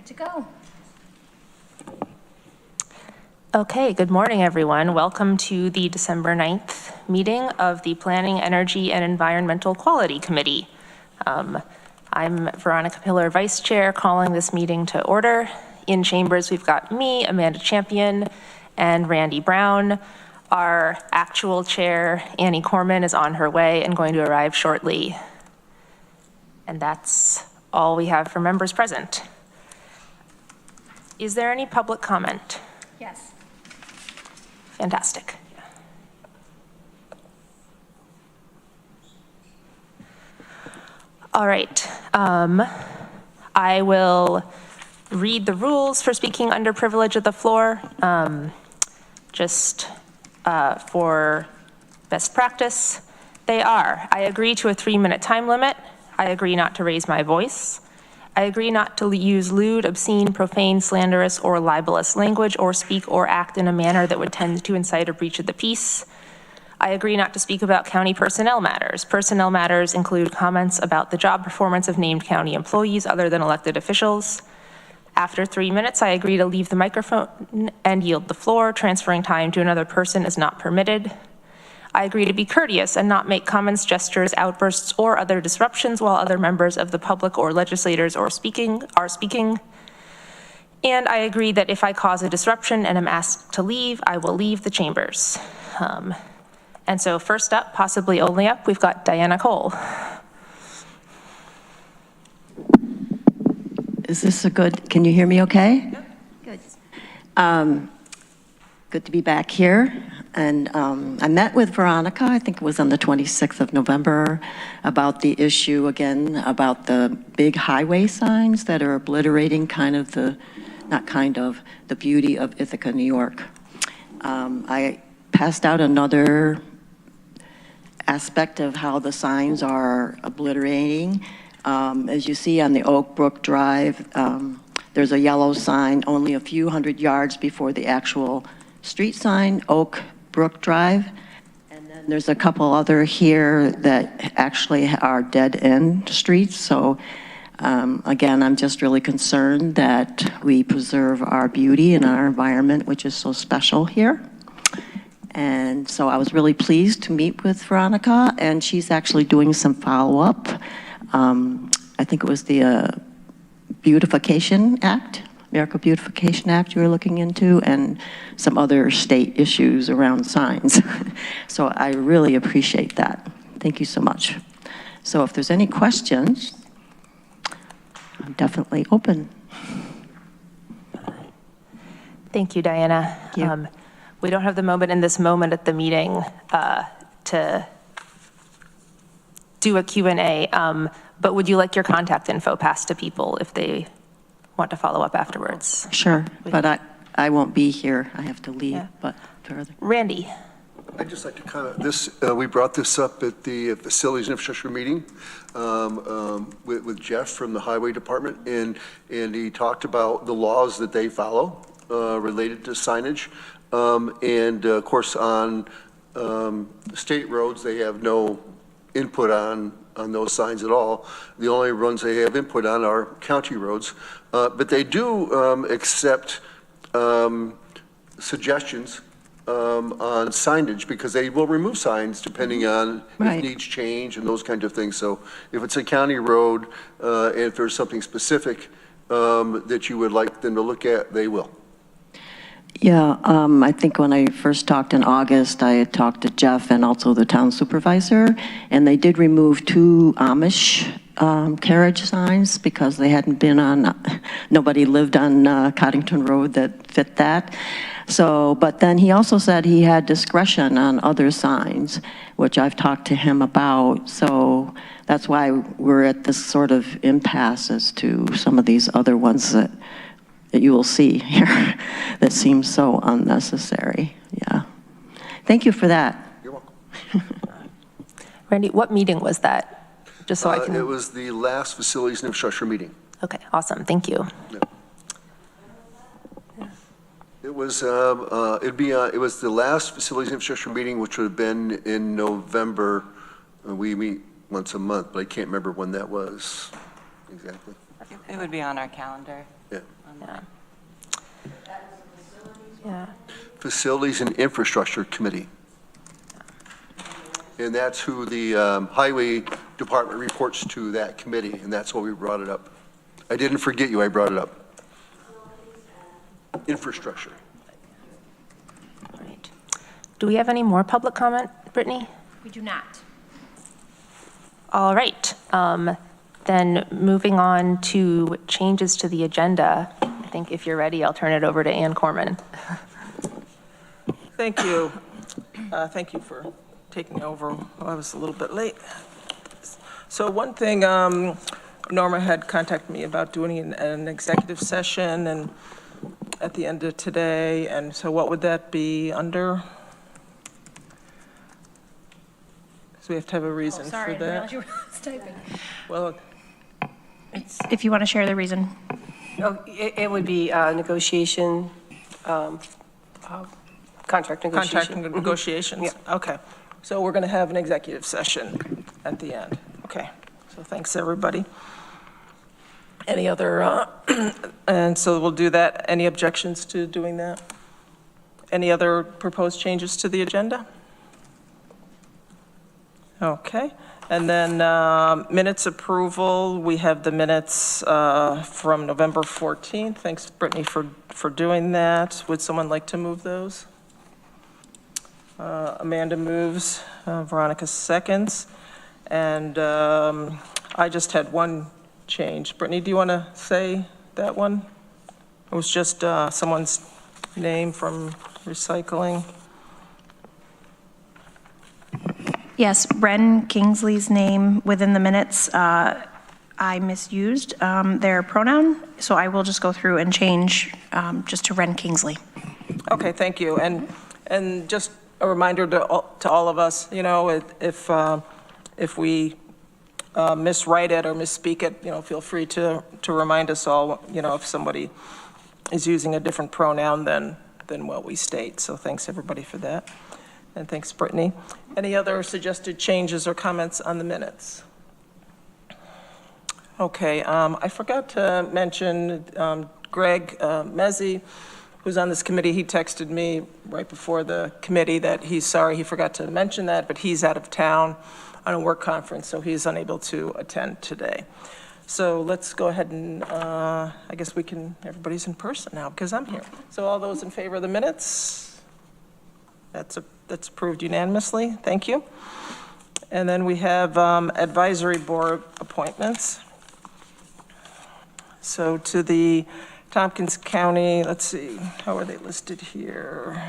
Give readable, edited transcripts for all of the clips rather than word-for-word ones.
Good to go. Okay, good morning, everyone. Welcome to the December 9th meeting of the Planning, Energy, and Environmental Quality Committee. I'm Veronica Pillar, Vice Chair, calling this meeting to order. In chambers, we've got me, Amanda Champion, and Randy Brown. Our actual chair, Annie Koreman, is on her way and going to arrive shortly. And that's all we have for members present. Is there any public comment? Yes. Fantastic. All right. I will read the rules for speaking under privilege of the floor, just for best practice. They are: I agree to a 3-minute time limit. I agree not to raise my voice. I agree not to use lewd, obscene, profane, slanderous, or libelous language, or speak or act in a manner that would tend to incite a breach of the peace. I agree not to speak about county personnel matters. Personnel matters include comments about the job performance of named county employees other than elected officials. After 3 minutes, I agree to leave the microphone and yield the floor. Transferring time to another person is not permitted. I agree to be courteous and not make comments, gestures, outbursts, or other disruptions while other members of the public or legislators are speaking. And I agree that if I cause a disruption and am asked to leave, I will leave the chambers. And so first up, possibly only up, we've got Diana Cole. Is this a good, can you hear me okay? Good. Good to be back here. And I met with Veronica, I think it was on the 26th of November, about the issue again, about the big highway signs that are obliterating the beauty of Ithaca, New York. I passed out another aspect of how the signs are obliterating. As you see on the Oak Brook Drive, there's a yellow sign only a few hundred yards before the actual street sign, Oak Brook Drive. And then there's a couple other here that actually are dead-end streets. So again, I'm just really concerned that we preserve our beauty and our environment, which is so special here. And so I was really pleased to meet with Veronica, and she's actually doing some follow-up. I think it was the Beautification Act, America Beautification Act you were looking into, and some other state issues around signs. So I really appreciate that. Thank you so much. So if there's any questions, I'm definitely open. Thank you, Diana. Thank you. We don't have the moment in this moment at the meeting to do a Q&A, but would you like your contact info passed to people if they want to follow up afterwards? Sure, but I won't be here. I have to leave, yeah. But further. Randy. I'd just like to comment. We brought this up at the Facilities and Infrastructure meeting with Jeff from the Highway Department, and he talked about the laws that they follow related to signage. And of course, on state roads, they have no input on those signs at all. The only ones they have input on are county roads. But they do accept suggestions on signage, because they will remove signs depending on if needs change and those kinds of things. So if it's a county road, and if there's something specific that you would like them to look at, they will. Yeah, I think when I first talked in August, I had talked to Jeff and also the town supervisor, and they did remove 2 Amish carriage signs because they hadn't been on, nobody lived on Coddington Road that fit that. So, but then he also said he had discretion on other signs, which I've talked to him about. So that's why we're at this sort of impasse as to some of these other ones that you will see here that seems so unnecessary. Yeah. Thank you for that. You're welcome. Randy, what meeting was that? Just so I can. It was the last Facilities and Infrastructure meeting. Okay, awesome. Thank you. Yeah. It was it was the last Facilities and Infrastructure meeting, which would have been in November. We meet once a month, but I can't remember when that was exactly. It would be on our calendar. Yeah. Yeah. Yeah. Facilities and Infrastructure Committee. And that's who the Highway Department reports to, that committee, and that's why we brought it up. I didn't forget you, I brought it up. Infrastructure. All right. Do we have any more public comment, Brittany? We do not. All right. Then moving on to changes to the agenda. I think if you're ready, I'll turn it over to Ann Corman. Thank you. Thank you for taking over. I was a little bit late. So one thing, Norma had contacted me about doing an executive session and at the end of today, and so what would that be under? So we have to have a reason Sorry, I for didn't that. realize you were typing. Well, If you want to share the reason. Oh, it would be negotiation, contract negotiation. contract negotiations? Okay. So we're going to have an executive session at the end. Okay. So thanks, everybody. Any other, and so we'll do that. Any objections to doing that? Any other proposed changes to the agenda? Okay. And then minutes approval, we have the minutes from November 14th. Thanks, Brittany, for doing that. Would someone like to move those? Amanda moves, Veronica seconds. And I just had one change. Brittany, do you want to say that one? It was just someone's name from recycling. Yes, Bren Kingsley's name within the minutes, I misused their pronoun, so I will just go through and change just to Ren Kingsley. Okay, thank you. And just a reminder to all of us, you know, if we miswrite it or misspeak it, you know, feel free to remind us all, you know, if somebody is using a different pronoun than what we state. So thanks, everybody, for that. And thanks, Brittany. Any other suggested changes or comments on the minutes? Okay, I forgot to mention Greg Mezey, who's on this committee. He texted me right before the committee that he's sorry he forgot to mention that, but he's out of town on a work conference, so he's unable to attend today. So let's go ahead and, I guess everybody's in person now because I'm here. So all those in favor of the minutes? That's approved unanimously. Thank you. And then we have advisory board appointments. So to the Tompkins County, let's see, how are they listed here?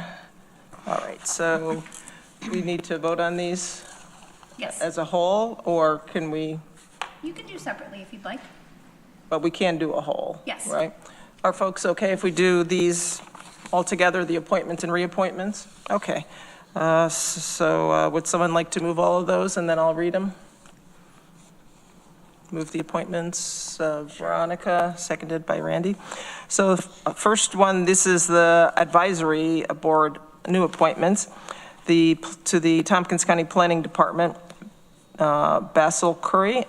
All right, so we need to vote on these Yes. as a whole, or can we, You can do separately if you'd like. but we can do a whole? Yes. Right? Are folks okay if we do these all together, the appointments and reappointments? Okay. So would someone like to move all of those, and then I'll read them? Move the appointments, Veronica, seconded by Randy. So first one, this is the advisory board, new appointments. To the Tompkins County Planning Department, Basil Curry,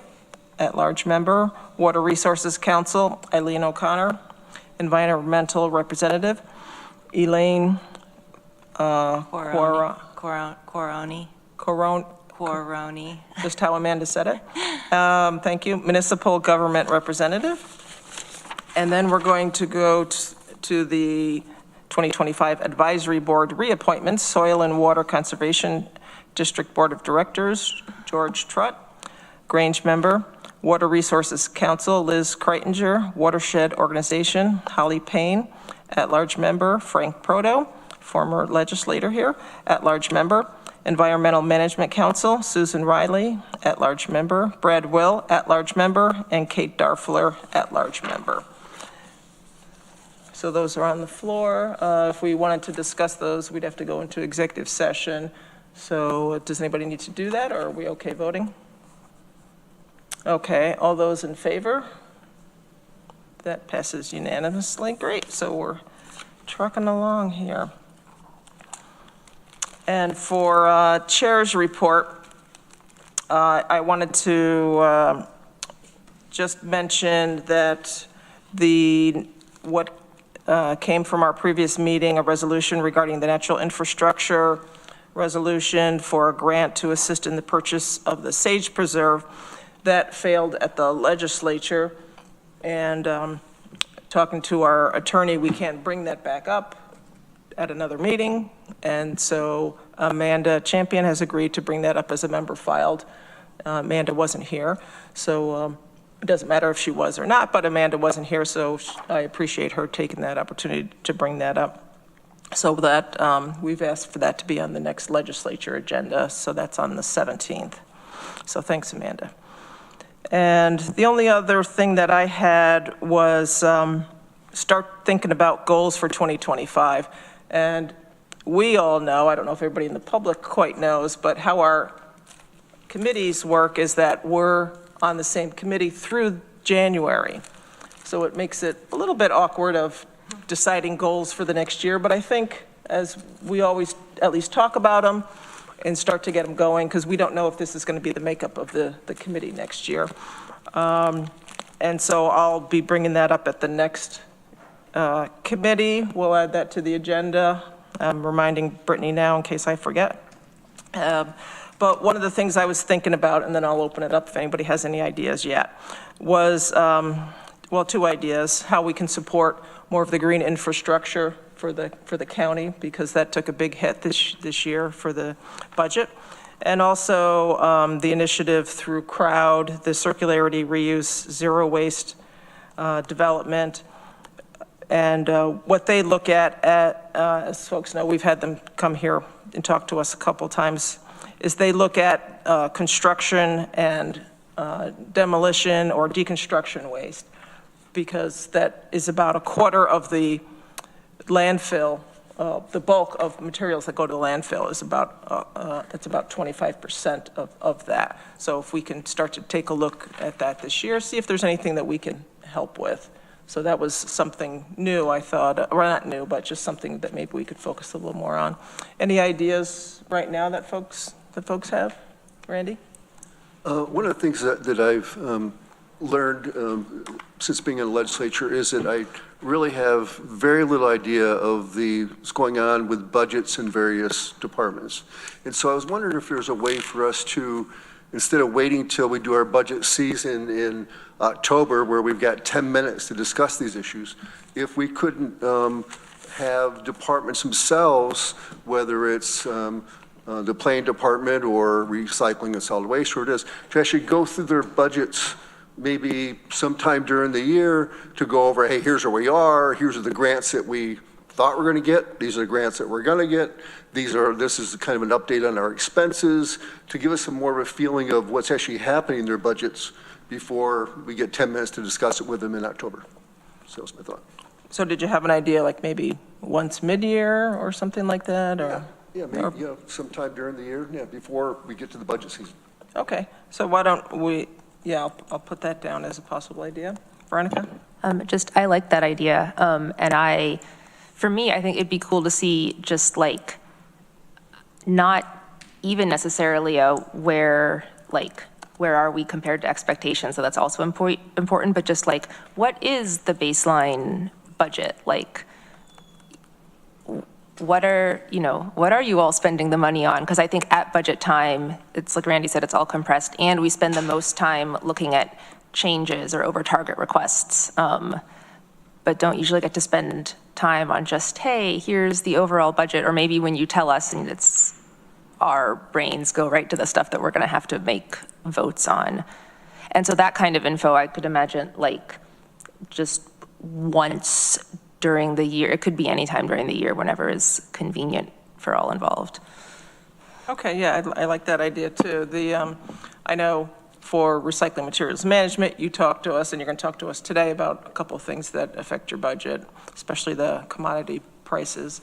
at-large member. Water Resources Council, Eileen O'Connor. Environmental Representative, Elaine Coroni. Coroni. Just how Amanda said it. Thank you. Municipal Government Representative. And then we're going to go to the 2025 Advisory Board reappointments, Soil and Water Conservation District Board of Directors, George Trutt, Grange member. Water Resources Council, Liz Kreitinger. Watershed Organization, Holly Payne. At-large member, Frank Proto, former legislator here, at-large member. Environmental Management Council, Susan Riley, at-large member. Brad Will, at-large member. And Kate Darfler, at-large member. So those are on the floor. If we wanted to discuss those, we'd have to go into executive session. So does anybody need to do that, or are we okay voting? Okay, all those in favor? That passes unanimously. Great, so we're trucking along here. And for Chair's report, I wanted to just mention that the what came from our previous meeting, a resolution regarding the natural infrastructure resolution for a grant to assist in the purchase of the Sage Preserve. That failed at the legislature, and talking to our attorney, we can't bring that back up at another meeting, and so Amanda Champion has agreed to bring that up as a member filed. Amanda wasn't here, so it doesn't matter if she was or not, but Amanda wasn't here, so I appreciate her taking that opportunity to bring that up. So that we've asked for that to be on the next legislature agenda, so that's on the 17th. So thanks, Amanda. And the only other thing that I had was start thinking about goals for 2025. And we all know, I don't know if everybody in the public quite knows, but how our committees work is that we're on the same committee through January. So it makes it a little bit awkward of deciding goals for the next year, but I think as we always at least talk about them and start to get them going, because we don't know if this is going to be the makeup of the committee next year. And so I'll be bringing that up at the next committee. We'll add that to the agenda. I'm reminding Brittany now in case I forget. But one of the things I was thinking about, and then I'll open it up if anybody has any ideas yet, was, well, two ideas: how we can support more of the green infrastructure for the county, because that took a big hit this year for the budget, and also the initiative through CROWD, the circularity, reuse, zero waste development, and what they look at, as folks know, we've had them come here and talk to us a couple times, is they look at construction and demolition or deconstruction waste, because that is about a quarter of the landfill. The bulk of materials that go to the landfill is about, that's about 25% of that. So if we can start to take a look at that this year, see if there's anything that we can help with. So that was something new, I thought, or not new, but just something that maybe we could focus a little more on. Any ideas right now that folks have? Randy? One of the things that I've learned since being in the legislature is that I really have very little idea of what's going on with budgets in various departments. And so I was wondering if there's a way for us to, instead of waiting till we do our budget season in October, where we've got 10 minutes to discuss these issues, if we couldn't have departments themselves, whether it's the planning department or recycling and solid waste, or it is, to actually go through their budgets maybe sometime during the year to go over, hey, here's where we are, here's the grants that we thought we're going to get, these are the grants that we're going to get, this is kind of an update on our expenses, to give us some more of a feeling of what's actually happening in their budgets before we get 10 minutes to discuss it with them in October. So that's my thought. So did you have an idea, like maybe once mid-year or something like that? Or? Yeah, maybe sometime during the year, before we get to the budget season. Okay, so why don't we, I'll put that down as a possible idea. Veronica? I like that idea. And for me, I think it'd be cool to see just like, not even necessarily where are we compared to expectations, so that's also important, but just like, what is the baseline budget? Like, what are you all spending the money on? Because I think at budget time, it's like Randy said, it's all compressed, and we spend the most time looking at changes or over target requests, but don't usually get to spend time on just, hey, here's the overall budget, or maybe when you tell us and our brains go right to the stuff that we're going to have to make votes on. And so that kind of info, I could imagine, like, just once during the year. It could be any time during the year, whenever is convenient for all involved. Okay, yeah, I like that idea too. I know for recycling materials management, you talked to us, and you're going to talk to us today about a couple of things that affect your budget, especially the commodity prices,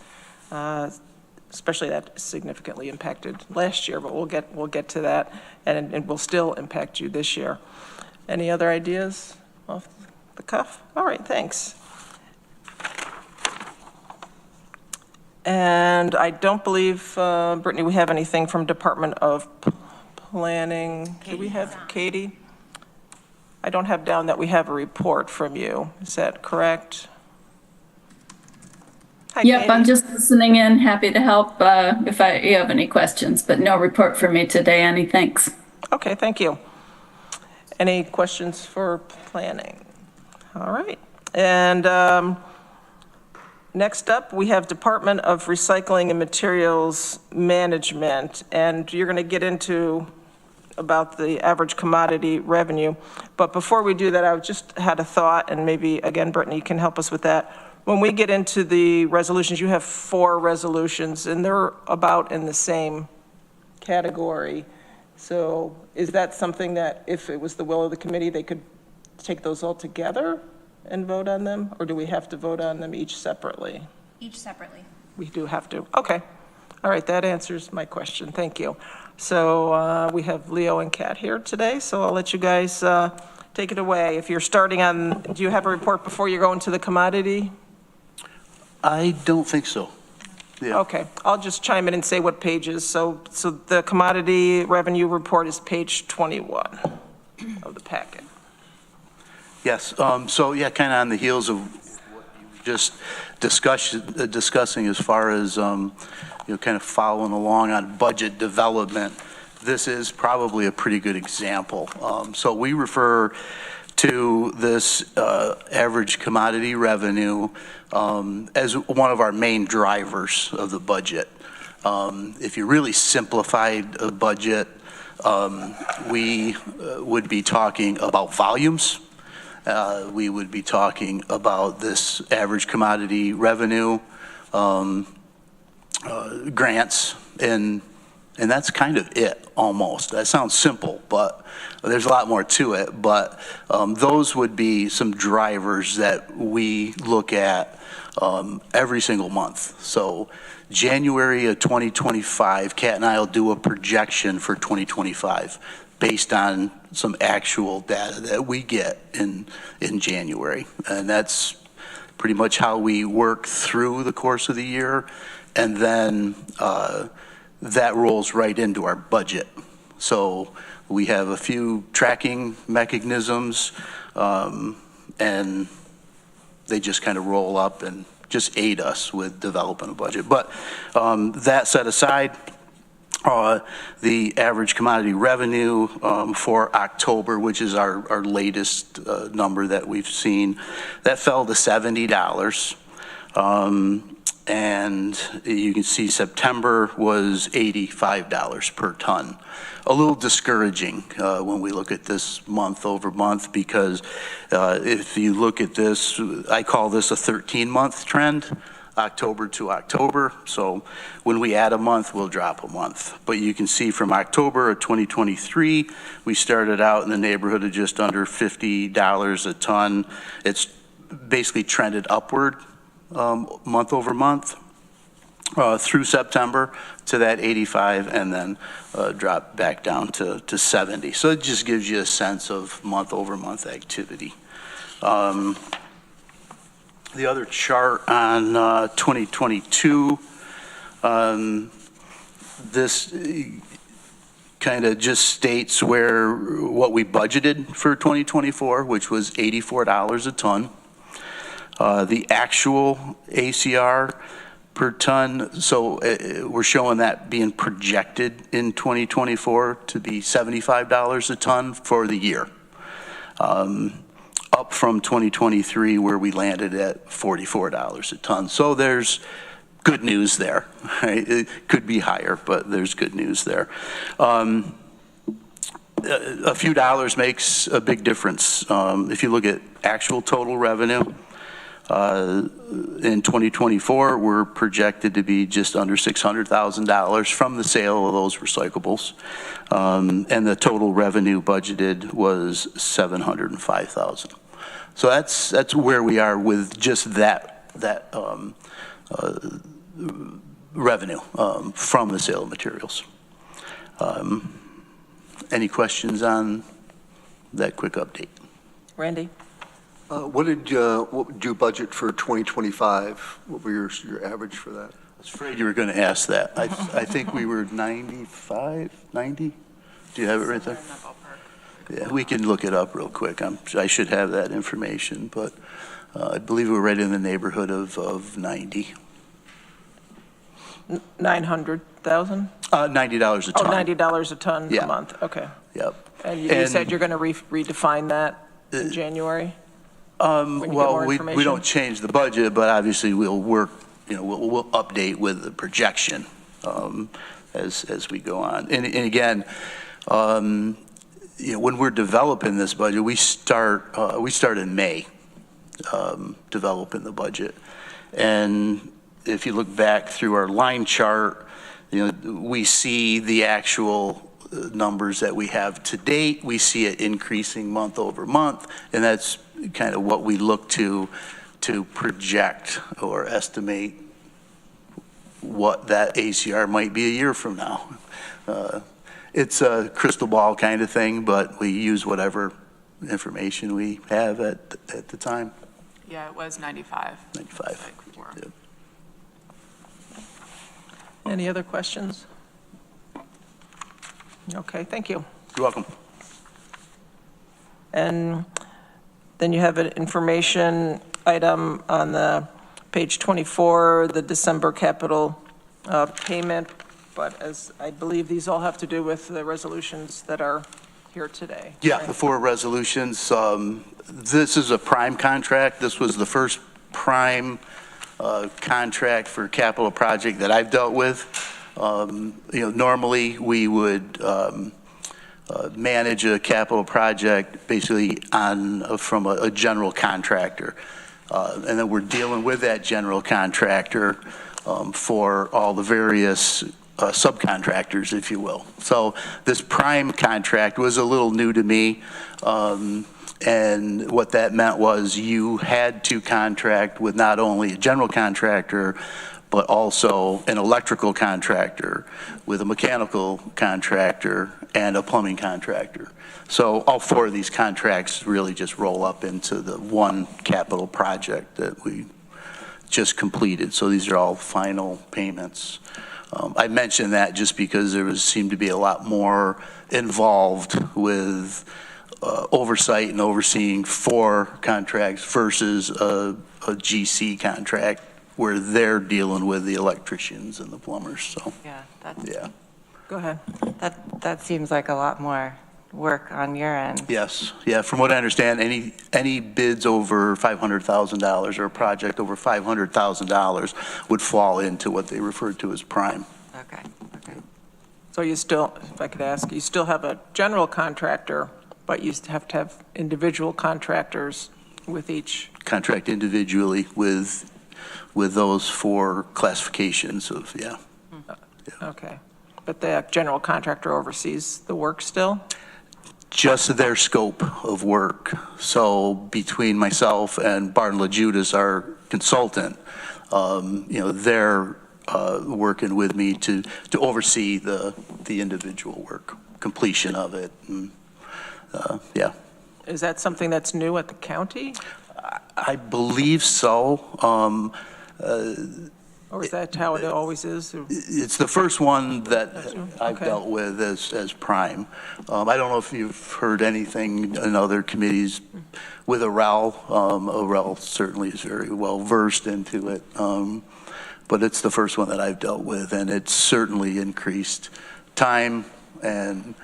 especially that significantly impacted last year, but we'll get to that, and it will still impact you this year. Any other ideas off the cuff? All right, thanks. And I don't believe, Brittany, we have anything from Department of Planning. Do we have Katie? I don't have down that we have a report from you. Is that correct? Hi, Yep, Katie. I'm just listening in, happy to help if you have any questions, but no report for me today, Annie, thanks. Okay, thank you. Any questions for planning? All right. And next up, we have Department of Recycling and Materials Management, and you're going to get into about the average commodity revenue. But before we do that, I just had a thought, and maybe, again, Brittany can help us with that. When we get into the resolutions, you have 4 resolutions, and they're about in the same category. So is that something that, if it was the will of the committee, they could take those all together and vote on them? Or do we have to vote on them each separately? Each separately. We do have to. Okay. All right, that answers my question. Thank you. So we have Leo and Kat here today, so I'll let you guys take it away. If you're starting on, do you have a report before you go into the commodity? I don't think so. Yeah. Okay, I'll just chime in and say what pages. So the commodity revenue report is page 21 of the packet. Yes. So yeah, kind of on the heels of what you were just discussing as far as kind of following along on budget development. This is probably a pretty good example. So we refer to this average commodity revenue as one of our main drivers of the budget. If you really simplified a budget, we would be talking about volumes. We would be talking about this average commodity revenue, grants, and that's kind of it, almost. That sounds simple, but there's a lot more to it. But those would be some drivers that we look at every single month. So January of 2025, Kat and I will do a projection for 2025 based on some actual data that we get in January. And that's pretty much how we work through the course of the year. And then that rolls right into our budget. So we have a few tracking mechanisms, and they just kind of roll up and just aid us with developing a budget. But that set aside, the average commodity revenue for October, which is our latest number that we've seen, that fell to $70. And you can see September was $85 per ton. A little discouraging when we look at this month over month, because if you look at this, I call this a 13-month trend, October to October. So when we add a month, we'll drop a month. But you can see from October of 2023, we started out in the neighborhood of just under $50 a ton. It's basically trended upward month over month through September to that 85, and then drop back down to 70. So it just gives you a sense of month over month activity. The other chart on 2022, this kind of just states what we budgeted for 2024, which was $84 a ton. The actual ACR per ton, so we're showing that being projected in 2024 to be $75 a ton for the year, up from 2023 where we landed at $44 a ton. So there's good news there. Right? It could be higher, but there's good news there. A few dollars makes a big difference. If you look at actual total revenue, in 2024, we're projected to be just under $600,000 from the sale of those recyclables. And the total revenue budgeted was $705,000. So that's where we are with just that revenue from the sale of materials. Any questions on that quick update? Randy? What did you budget for 2025? What were your average for that? I was afraid you were going to ask that. I think we were 95, 90? Do you have it right there? Yeah, we can look it up real quick. I should have that information, but I believe we're right in the neighborhood of 90. 900,000? $90 a Oh, ton. $90 a ton Yeah. a month, okay. Yep. And you said you're going to redefine that in January? When you get Well, more we information? don't change the budget, but obviously we'll work, we'll update with the projection as we go on. And again, when we're developing this budget, we start in May, developing the budget. And if you look back through our line chart, we see the actual numbers that we have to date. We see it increasing month over month, and that's kind of what we look to project or estimate what that ACR might be a year from now. It's a crystal ball kind of thing, but we use whatever information we have at the time. Yeah, it was 95. 95. Yep. Any other questions? Okay, thank you. You're welcome. And then you have an information item on the page 24, the December capital payment, but as I believe these all have to do with the resolutions that are here today. Yeah, right? the 4 resolutions. This is a prime contract. This was the first prime contract for capital project that I've dealt with. Normally we would manage a capital project basically from a general contractor. And then we're dealing with that general contractor for all the various subcontractors, if you will. So this prime contract was a little new to me. And what that meant was you had to contract with not only a general contractor, but also an electrical contractor, with a mechanical contractor, and a plumbing contractor. So all 4 of these contracts really just roll up into the one capital project that we just completed. So these are all final payments. I mentioned that just because there seemed to be a lot more involved with oversight and overseeing 4 contracts versus a GC contract where they're dealing with the electricians and the plumbers. So Yeah, yeah. Go ahead. that seems like a lot more work on your end. Yes, yeah, from what I understand, any bids over $500,000 or a project over $500,000 would fall into what they refer to as prime. Okay. So you still, if I could ask, you still have a general contractor, but you have to have individual contractors with each. Contract individually with those 4 classifications of, yeah. Okay. But the general contractor oversees the work still? Just their scope of work. So between myself and Barton LaJudas, our consultant, they're working with me to oversee the individual work, completion of it. And, yeah. Is that something that's new at the county? I believe so. Or is that how it always is? It's the first one that I've Okay. dealt with as prime. I don't know if you've heard anything in other committees with Arel. Arel certainly is very well versed into it. But it's the first one that I've dealt with, and it's certainly increased time and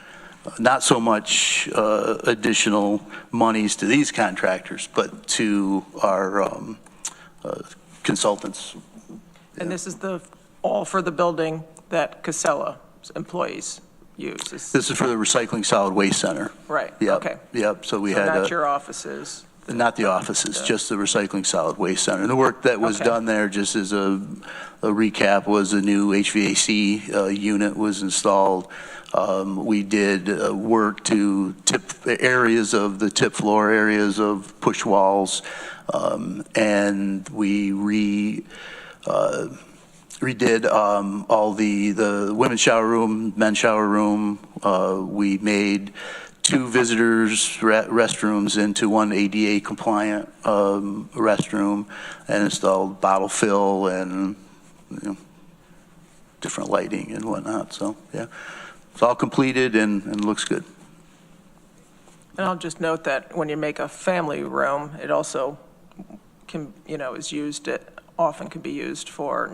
not so much additional monies to these contractors, but to our consultants. And this is all for the building that Casella employees use? This is for the Recycling Solid Waste Center. Right, Yep, okay. Yep, so we So had. not your offices? Not the offices, just the Recycling Solid Waste Center. And the work that was Okay. done there, just as a recap, was a new HVAC unit was installed. We did work to tip areas of the tip floor, areas of push walls, and we redid all the women's shower room, men's shower room. We made 2 visitors' restrooms into 1 ADA compliant restroom, and installed bottle fill and different lighting and whatnot. So yeah, it's all completed and looks good. And I'll just note that when you make a family room, it also can, is used, it often can be used for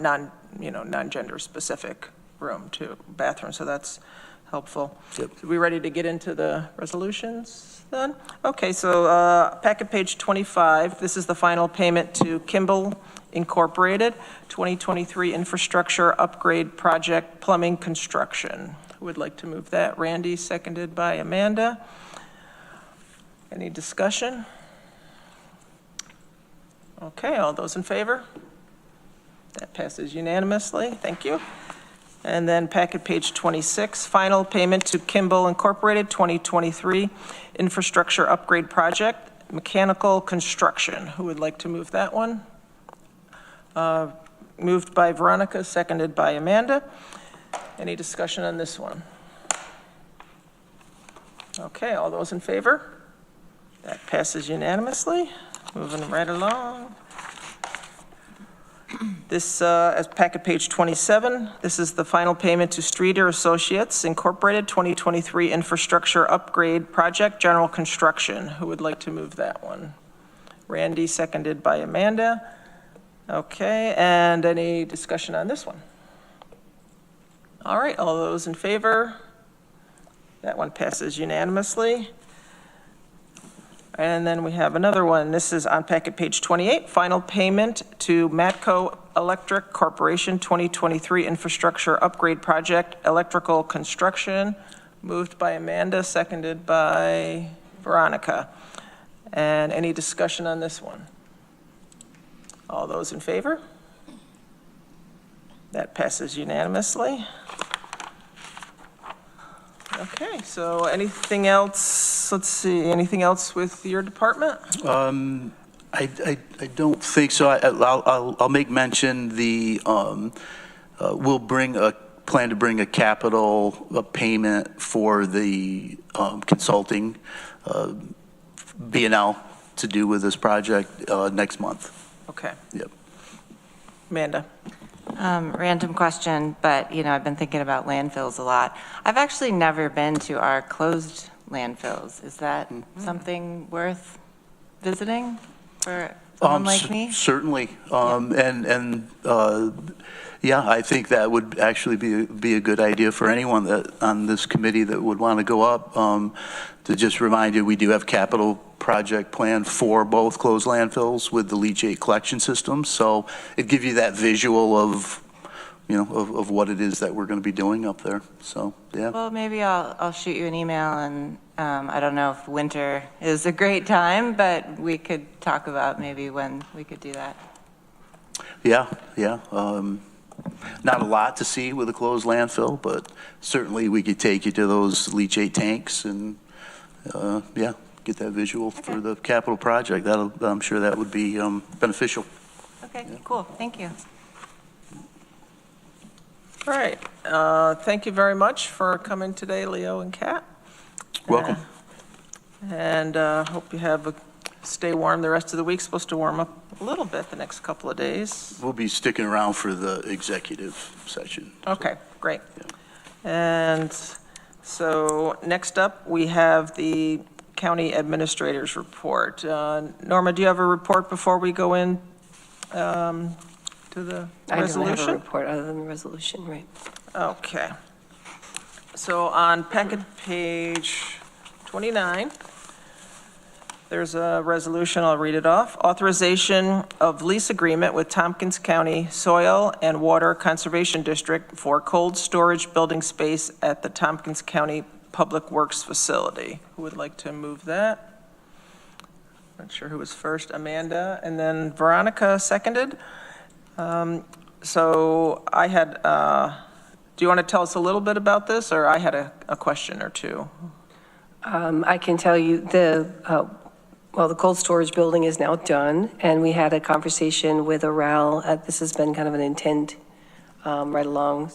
non-gender specific room too, bathroom, so that's helpful. Yep. So we ready to get into the resolutions then? Okay, so packet page 25, this is the final payment to Kimball Incorporated, 2023 Infrastructure Upgrade Project Plumbing Construction. Who would like to move that? Randy, seconded by Amanda. Any discussion? Okay, all those in favor? That passes unanimously. Thank you. And then packet page 26, final payment to Kimball Incorporated, 2023 Infrastructure Upgrade Project, Mechanical Construction. Who would like to move that one? Moved by Veronica, seconded by Amanda. Any discussion on this one? Okay, all those in favor? That passes unanimously. Moving right along. This, as packet page 27, this is the final payment to Streeter Associates Incorporated, 2023 Infrastructure Upgrade Project, General Construction. Who would like to move that one? Randy, seconded by Amanda. Okay, and any discussion on this one? All right, all those in favor? That one passes unanimously. And then we have another one. This is on packet page 28, final payment to Matco Electric Corporation, 2023 Infrastructure Upgrade Project, Electrical Construction. Moved by Amanda, seconded by Veronica. And any discussion on this one? All those in favor? That passes unanimously. Okay, so anything else? Let's see, anything else with your department? I don't think so. I'll make mention we'll plan to bring a capital payment for the consulting B&L to do with this project next month. Okay. Yep. Amanda? Random question, but I've been thinking about landfills a lot. I've actually never been to our closed landfills. Is that something worth visiting for someone like me? Certainly. Yeah, I think that would actually be a good idea for anyone that on this committee that would want to go up. To just remind you, we do have capital project plan for both closed landfills with the leachate collection system. So it gives you that visual of, of what it is that we're going to be doing up there. So, yeah. Well, maybe I'll shoot you an email, and I don't know if winter is a great time, but we could talk about maybe when we could do that. Yeah. Not a lot to see with a closed landfill, but certainly we could take you to those leachate tanks and, get that visual for the capital project. I'm sure that would be beneficial. Okay, cool. Thank you. All right. Thank you very much for coming today, Leo and Kat. Welcome. And hope you stay warm the rest of the week. Supposed to warm up a little bit the next couple of days. We'll be sticking around for the executive session. Okay, great. Yeah. And so next up, we have the county administrator's report. Norma, do you have a report before we go in to the resolution? I don't have a report other than the resolution, right? Okay. So on packet page 29, there's a resolution, I'll read it off. Authorization of lease agreement with Tompkins County Soil and Water Conservation District for cold storage building space at the Tompkins County Public Works Facility. Who would like to move that? Not sure who was first, Amanda, and then Veronica seconded. So I had, do you want to tell us a little bit about this, or I had a question or two? I can tell you the cold storage building is now done, and we had a conversation with Oral. This has been kind of an intent right along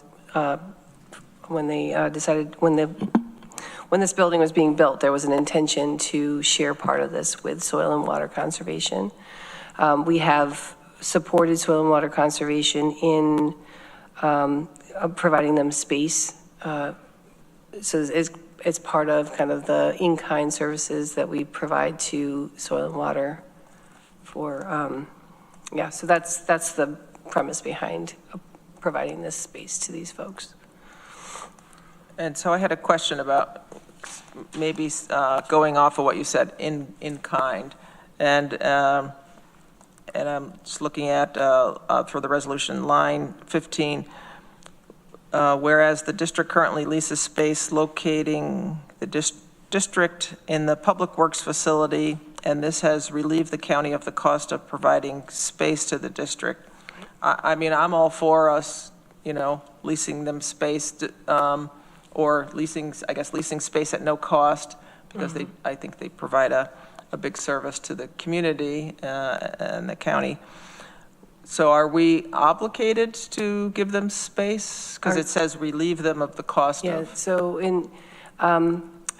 when they decided, when this building was being built, there was an intention to share part of this with Soil and Water Conservation. We have supported Soil and Water Conservation in providing them space. So it's part of kind of the in-kind services that we provide to Soil and Water for, so that's the premise behind providing this space to these folks. And so I had a question about maybe going off of what you said in kind. And I'm just looking at, for the resolution, line 15, whereas the district currently leases space locating the district in the Public Works facility, and this has relieved the county of the cost of providing space to the district. I mean, I'm all for us, leasing them space, or leasing space at no cost, because I think they provide a big service to the community and the county. So are we obligated to give them space? Because it says relieve them of the cost of. Yeah, so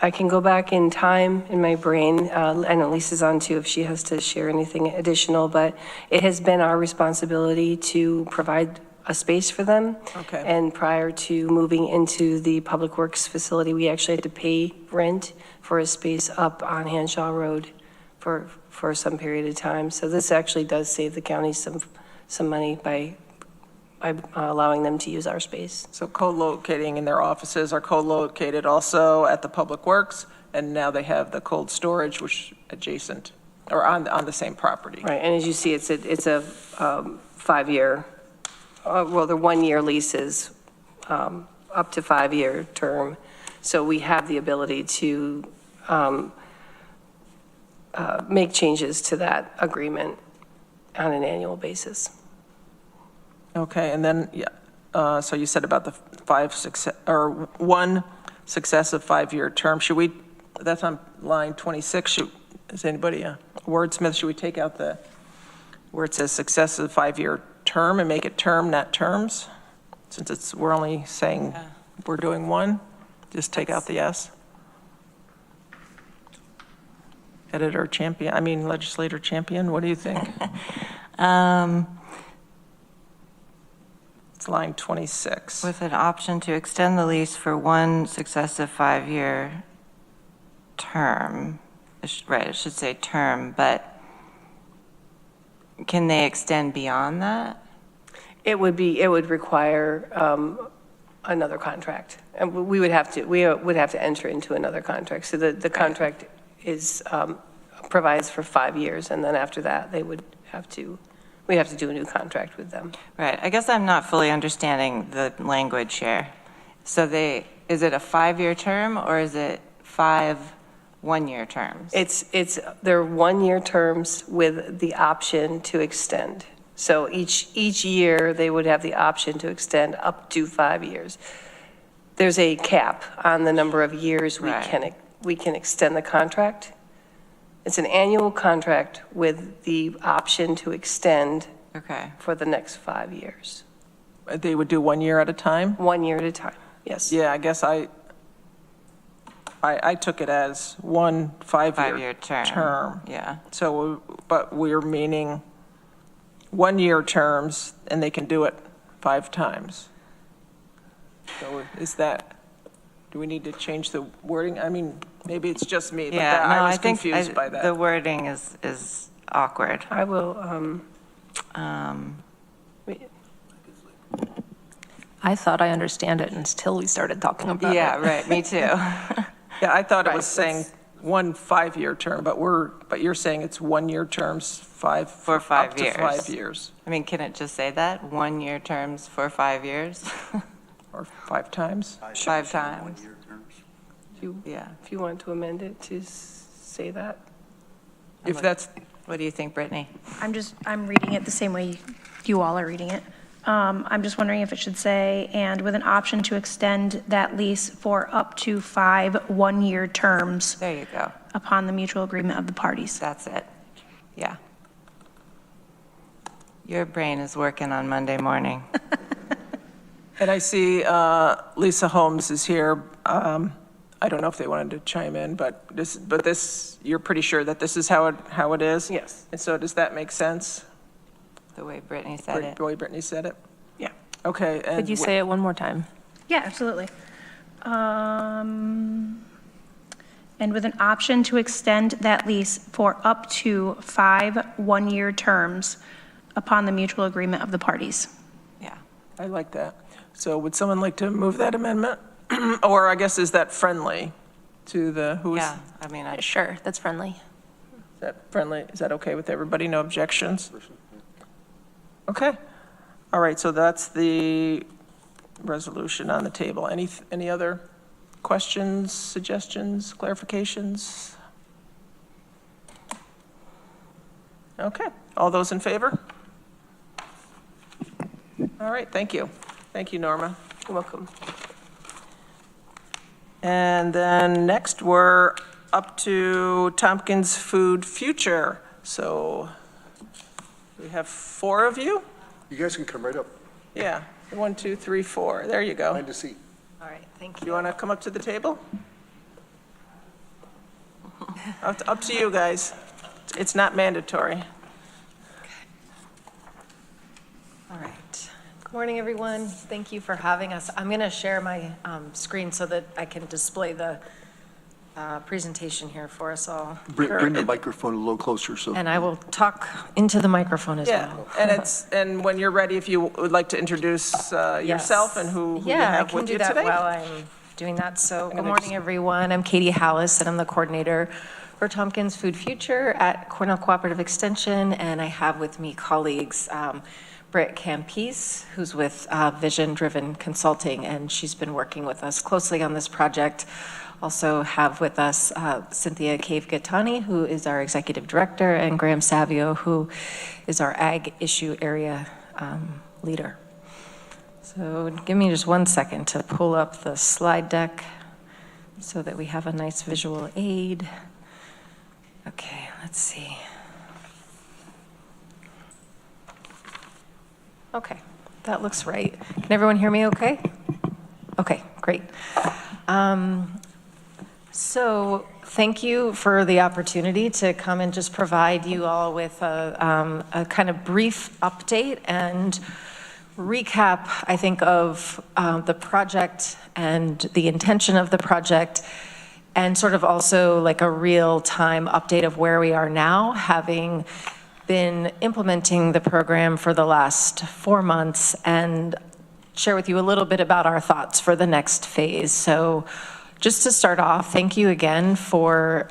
I can go back in time in my brain. I know Lisa's on too if she has to share anything additional, but it has been our responsibility to provide a space for them. Okay. And prior to moving into the Public Works facility, we actually had to pay rent for a space up on Hanshaw Road for some period of time. So this actually does save the county some money by allowing them to use our space. So co-locating in their offices are co-located also at the Public Works, and now they have the cold storage, which adjacent, or on the same property. Right, and as you see, it's a 5-year, well, they're 1-year leases, up to 5-year term. So we have the ability to make changes to that agreement on an annual basis. Okay, and then, so you said about the 1 successive 5-year term. Should we, that's on line 26, is anybody a wordsmith? Should we take out where it says successive 5-year term and make it term, not terms? Since we're only saying we're doing 1, just take out the S. Legislator champion, what do you think? It's line 26. With an option to extend the lease for 1 successive 5-year term. It should say term, but can they extend beyond that? It would require another contract. And we would have to enter into another contract. So the contract provides for 5 years, and then after that, we'd have to do a new contract with them. Right. I guess I'm not fully understanding the language here. So is it a 5-year term or is it 5 1-year terms? They're 1-year terms with the option to extend. So each year they would have the option to extend up to 5 years. There's a cap on the number of years we can extend the contract. It's an annual contract with the option to extend for the next 5 years. They would do 1 year at a time? 1 year at a time, yes. Yeah, I guess I took it as 1 5-year term. Yeah. So, but we're meaning 1-year terms, and they can do it 5 times. So do we need to change the wording? I mean, maybe it's just me, but I was confused by that. The wording is awkward. I will, I thought I understand it until we started talking about it. Yeah, right, me too. Yeah, I thought it was saying 1 5-year term, but you're saying it's 1-year terms, for 5 years. Up to 5 years. I mean, can it just say that? 1-year terms for 5 years? Or 5 times? 5 times. if you want to amend it to say that. If that's, What do you think, Brittany? I'm reading it the same way you all are reading it. I'm just wondering if it should say, and with an option to extend that lease for up to 5 1-year terms There you go. upon the mutual agreement of the parties. That's it. Yeah. Your brain is working on Monday morning. and I see Lisa Holmes is here. I don't know if they wanted to chime in, but this, you're pretty sure that this is how it is? Yes. And so does that make sense? The way Brittany said it. The way Brittany said it? Yeah. Okay. And Could you say it one more time? Yeah, absolutely. And with an option to extend that lease for up to 5 1-year terms upon the mutual agreement of the parties. Yeah. I like that. So would someone like to move that amendment? Or I guess, is that friendly to the, who is? Yeah, I mean, Sure, that's friendly. Is that friendly? Is that okay with everybody? No objections? Okay. All right, so that's the resolution on the table. Any other questions, suggestions, clarifications? Okay, all those in favor? All right, thank you. Thank you, Norma. You're welcome. And then next, we're up to Tompkins Food Future. So we have 4 of you? You guys can come right up. Yeah, 1, 2, 3, 4. There you go. Find a seat. All right, thank You want to come up to the table? Up to you guys. It's not mandatory. All right. Good morning, everyone. Thank you for having us. I'm going to share my screen so that I can display the presentation here for us all. Bring the microphone a little closer, so. And I will talk into the microphone as Yeah, well. and when you're ready, if you would like to introduce yourself and who you have with you today. Yeah, I can do that while I'm doing that. So good gonna morning, everyone. I'm Katie Hallis, and I'm the coordinator for Tompkins Food Future at Cornell Cooperative Extension, and I have with me colleagues, Britt Campese, who's with Vision Driven Consulting, and she's been working with us closely on this project. Also have with us Cynthia Cave-Gattani, who is our executive director, and Graham Savio, who is our ag issue area leader. So give me just 1 second to pull up the slide deck so that we have a nice visual aid. Okay, let's see. Okay, that looks right. Can everyone hear me okay? Okay, great. So thank you for the opportunity to come and just provide you all with a kind of brief update and recap, I think, of the project and the intention of the project, and sort of also like a real-time update of where we are now, having been implementing the program for the last 4 months, and share with you a little bit about our thoughts for the next phase. So just to start off, thank you again for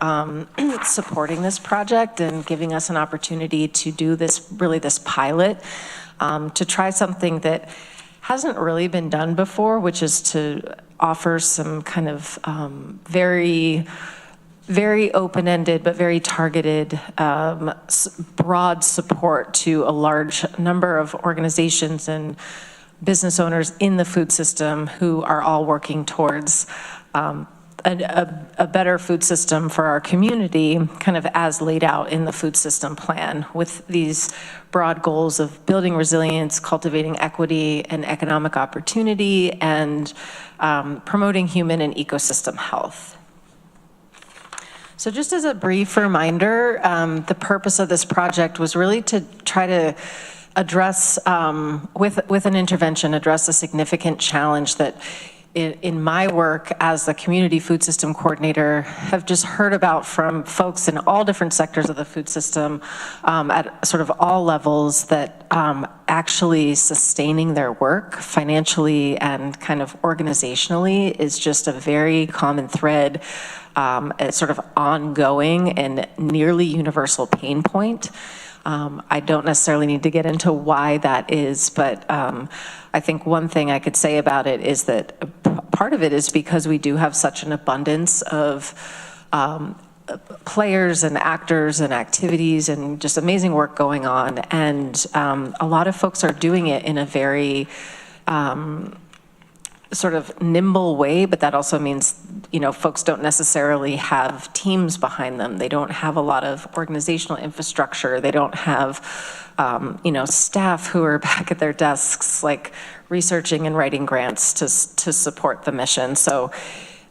supporting this project and giving us an opportunity to do this pilot, to try something that hasn't really been done before, which is to offer some kind of very open-ended but very targeted broad support to a large number of organizations and business owners in the food system who are all working towards a better food system for our community, kind of as laid out in the food system plan, with these broad goals of building resilience, cultivating equity and economic opportunity, and promoting human and ecosystem health. So just as a brief reminder, the purpose of this project was really to try to address, with an intervention, address a significant challenge that in my work as the community food system coordinator have just heard about from folks in all different sectors of the food system at sort of all levels, that actually sustaining their work financially and kind of organizationally is just a very common thread, a sort of ongoing and nearly universal pain point. I don't necessarily need to get into why that is, but I think one thing I could say about it is that part of it is because we do have such an abundance of players and actors and activities and just amazing work going on. And a lot of folks are doing it in a very sort of nimble way, but that also means, you know, folks don't necessarily have teams behind them. They don't have a lot of organizational infrastructure. They don't have, you know, staff who are back at their desks, like researching and writing grants to support the mission. So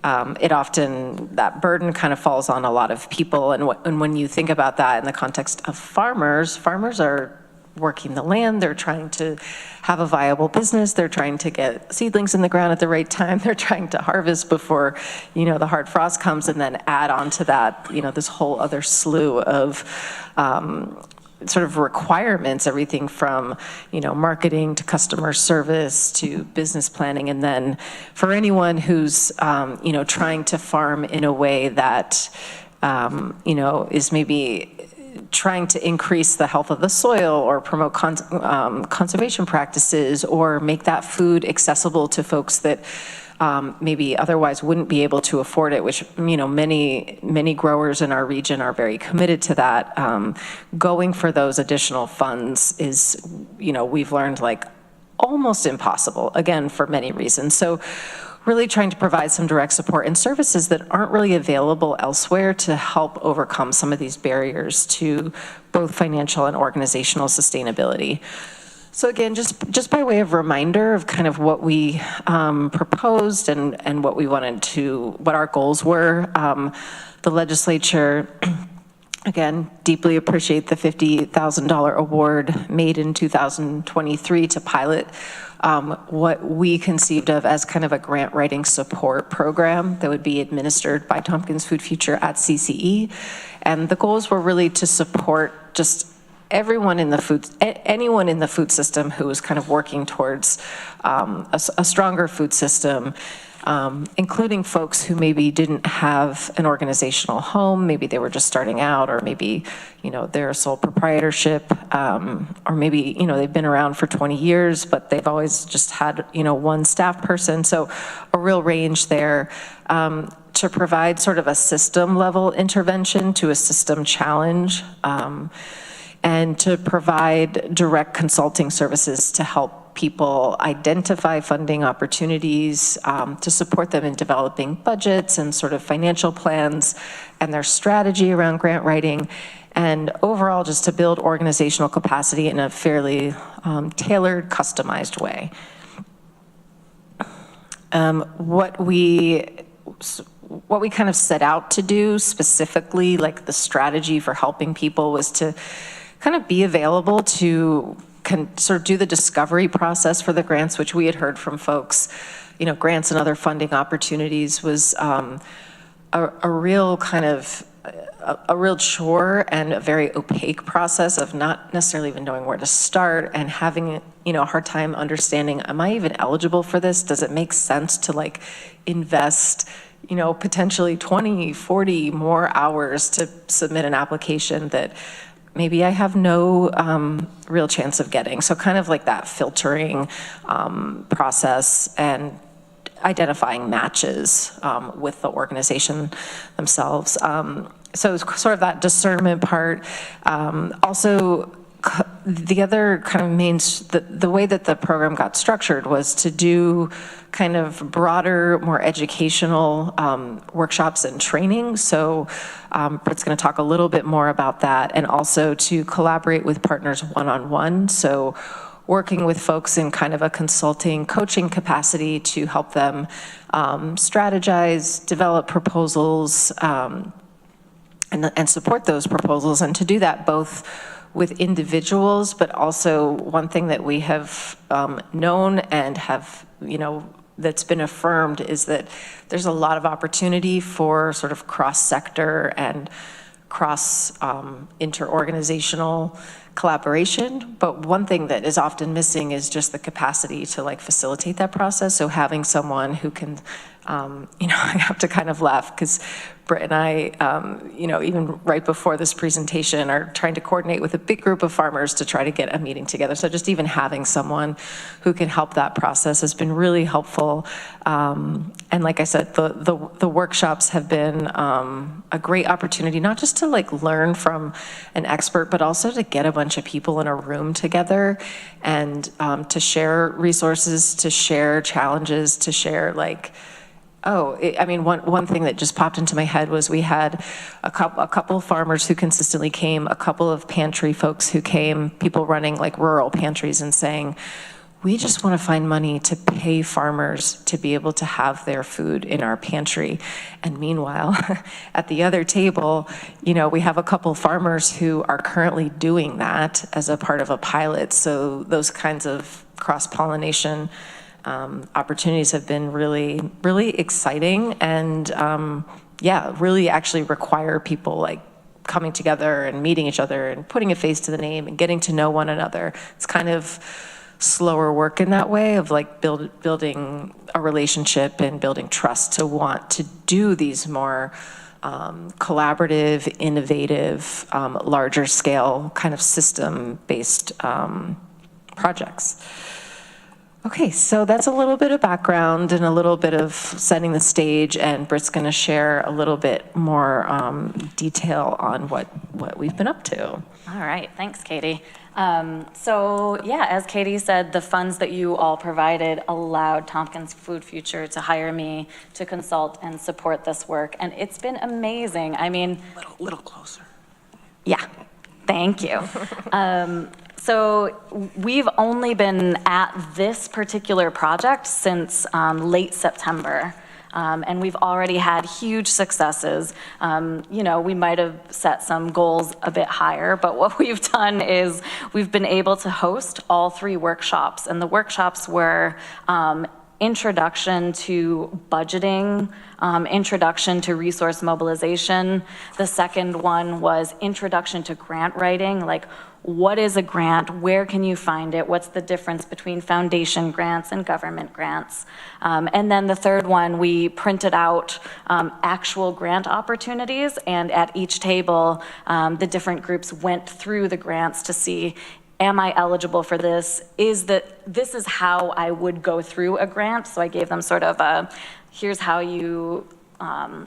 it often, that burden kind of falls on a lot of people. And when you think about that in the context of farmers are working the land, they're trying to have a viable business, they're trying to get seedlings in the ground at the right time, they're trying to harvest before, you know, the hard frost comes, and then add on to that, you know, this whole other slew of sort of requirements, everything from, marketing to customer service to business planning. And then for anyone who's, trying to farm in a way that, is maybe trying to increase the health of the soil or promote conservation practices or make that food accessible to folks that maybe otherwise wouldn't be able to afford it, which, many growers in our region are very committed to that. Going for those additional funds is, we've learned like almost impossible, again, for many reasons. So really trying to provide some direct support and services that aren't really available elsewhere to help overcome some of these barriers to both financial and organizational sustainability. So again, just by way of reminder of kind of what we proposed and what we what our goals were, the legislature, again, deeply appreciate the $50,000 award made in 2023 to pilot what we conceived of as kind of a grant writing support program that would be administered by Tompkins Food Future at CCE. And the goals were really to support just anyone in the food system who was kind of working towards a stronger food system, including folks who maybe didn't have an organizational home, maybe they were just starting out, or maybe, they're a sole proprietorship, or maybe, they've been around for 20 years, but they've always just had, one staff person. So a real range there. To provide sort of a system level intervention to a system challenge, and to provide direct consulting services to help people identify funding opportunities, to support them in developing budgets and sort of financial plans and their strategy around grant writing, and overall just to build organizational capacity in a fairly tailored, customized way. What we kind of set out to do specifically, like the strategy for helping people, was to kind of be available to sort of do the discovery process for the grants, which we had heard from folks, grants and other funding opportunities was a real kind of a real chore and a very opaque process of not necessarily even knowing where to start and having, a hard time understanding, am I even eligible for this? Does it make sense to like invest, potentially 20, 40 more hours to submit an application that maybe I have no real chance of getting? So kind of like that filtering process and identifying matches with the organization themselves. So it's sort of that discernment part. Also, the other kind of the way that the program got structured was to do kind of broader, more educational workshops and training. So Britt's going to talk a little bit more about that, and also to collaborate with partners one-on-one. So working with folks in kind of a consulting, coaching capacity to help them strategize, develop proposals, and support those proposals, and to do that both with individuals, but also one thing that we have known and have, that's been affirmed is that there's a lot of opportunity for sort of cross-sector and cross inter-organizational collaboration. But one thing that is often missing is just the capacity to like facilitate that process. So having someone who can, I have to kind of laugh because Britt and I, even right before this presentation, are trying to coordinate with a big group of farmers to try to get a meeting together. So just even having someone who can help that process has been really helpful. And like I said, the workshops have been a great opportunity, not just to like learn from an expert, but also to get a bunch of people in a room together and to share resources, to share challenges, to share like, one thing that just popped into my head was we had a couple farmers who consistently came, a couple of pantry folks who came, people running like rural pantries and saying, we just want to find money to pay farmers to be able to have their food in our pantry. And meanwhile, at the other table, we have a couple farmers who are currently doing that as a part of a pilot. So those kinds of cross-pollination opportunities have been really, really exciting, and really actually require people like coming together and meeting each other and putting a face to the name and getting to know one another. It's kind of slower work in that way of like building a relationship and building trust to want to do these more collaborative, innovative, larger scale kind of system-based projects. Okay, so that's a little bit of background and a little bit of setting the stage, and Britt's going to share a little bit more detail on what we've been up to. All right, thanks, Katie. So yeah, as Katie said, the funds that you all provided allowed Tompkins Food Future to hire me to consult and support this work, and it's been amazing. I mean, Little closer. yeah, thank you. So we've only been at this particular project since late September. And we've already had huge successes. You know, we might have set some goals a bit higher, but what we've done is we've been able to host all 3 workshops. And the workshops were introduction to budgeting, introduction to resource mobilization. The second one was introduction to grant writing, like what is a grant, where can you find it, what's the difference between foundation grants and government grants. And then the third one, we printed out actual grant opportunities, and at each table, the different groups went through the grants to see, am I eligible for this? This is how I would go through a grant. So I gave them sort of a, here's how you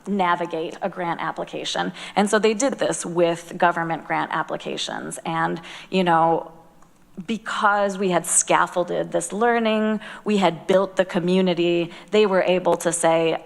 navigate a grant application. And so they did this with government grant applications. And, you know, because we had scaffolded this learning, we had built the community, they were able to say,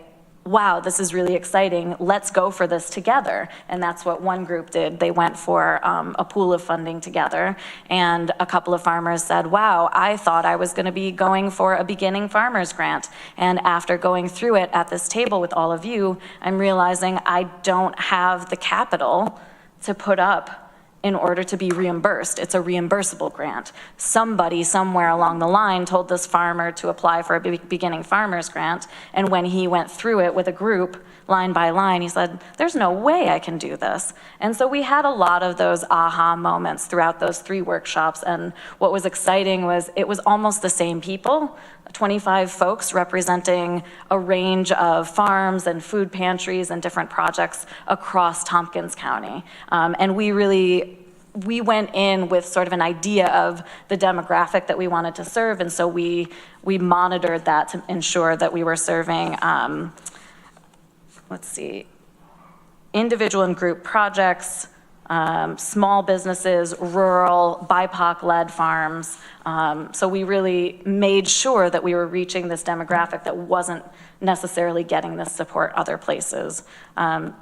wow, this is really exciting, let's go for this together. And that's what one group did. They went for a pool of funding together, and a couple of farmers said, wow, I thought I was gonna be going for a beginning farmers grant. And after going through it at this table with all of you, I'm realizing I don't have the capital to put up in order to be reimbursed. It's a reimbursable grant. Somebody somewhere along the line told this farmer to apply for a beginning farmers grant, and when he went through it with a group, line by line, he said, there's no way I can do this. And so we had a lot of those aha moments throughout those 3 workshops, and what was exciting was it was almost the same people, 25 folks representing a range of farms and food pantries and different projects across Tompkins County. And we went in with sort of an idea of the demographic that we wanted to serve, and so we monitored that to ensure that we were serving, individual and group projects, small businesses, rural, BIPOC-led farms. So we really made sure that we were reaching this demographic that wasn't necessarily getting this support other places.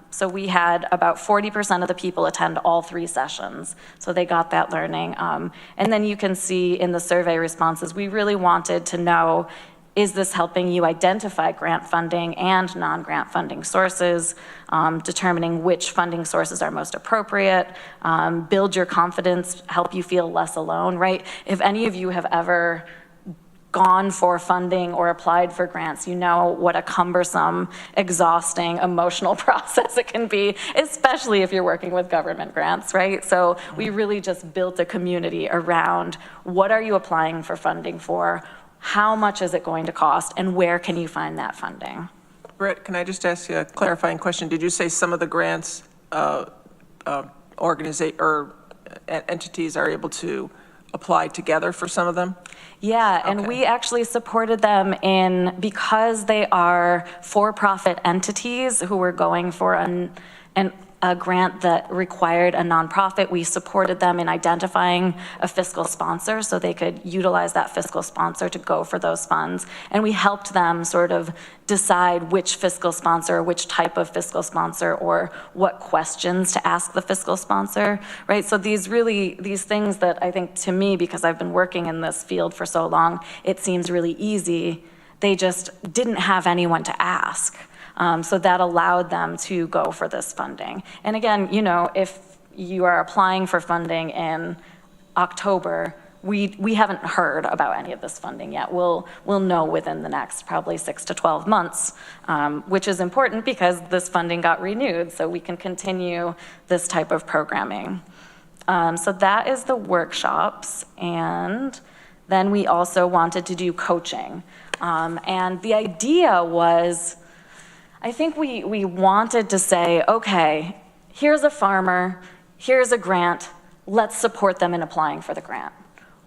So we had about 40% of the people attend all 3 sessions. So they got that learning. And then you can see in the survey responses, we really wanted to know, is this helping you identify grant funding and non-grant funding sources, determining which funding sources are most appropriate, build your confidence, help you feel less alone, right? If any of you have ever gone for funding or applied for grants, you know what a cumbersome, exhausting, emotional process it can be, especially if you're working with government grants, right? So we really just built a community around what are you applying for funding for, how much is it going to cost, and where can you find that funding? Britt, can I just ask you a clarifying question? Did you say some of the grants entities are able to apply together for some of them? Yeah, and we actually supported them in, because they are for-profit entities who were going for a grant that required a nonprofit, we supported them in identifying a fiscal sponsor so they could utilize that fiscal sponsor to go for those funds. And we helped them sort of decide which fiscal sponsor, which type of fiscal sponsor, or what questions to ask the fiscal sponsor, right? So these things that I think, to me, because I've been working in this field for so long, it seems really easy. They just didn't have anyone to ask. So that allowed them to go for this funding. And again, you know, if you are applying for funding in October, we haven't heard about any of this funding yet. We'll know within the next probably 6 to 12 months, which is important because this funding got renewed, so we can continue this type of programming. So that is the workshops, and then we also wanted to do coaching. And the idea was, I think we wanted to say, okay, here's a farmer, here's a grant, let's support them in applying for the grant.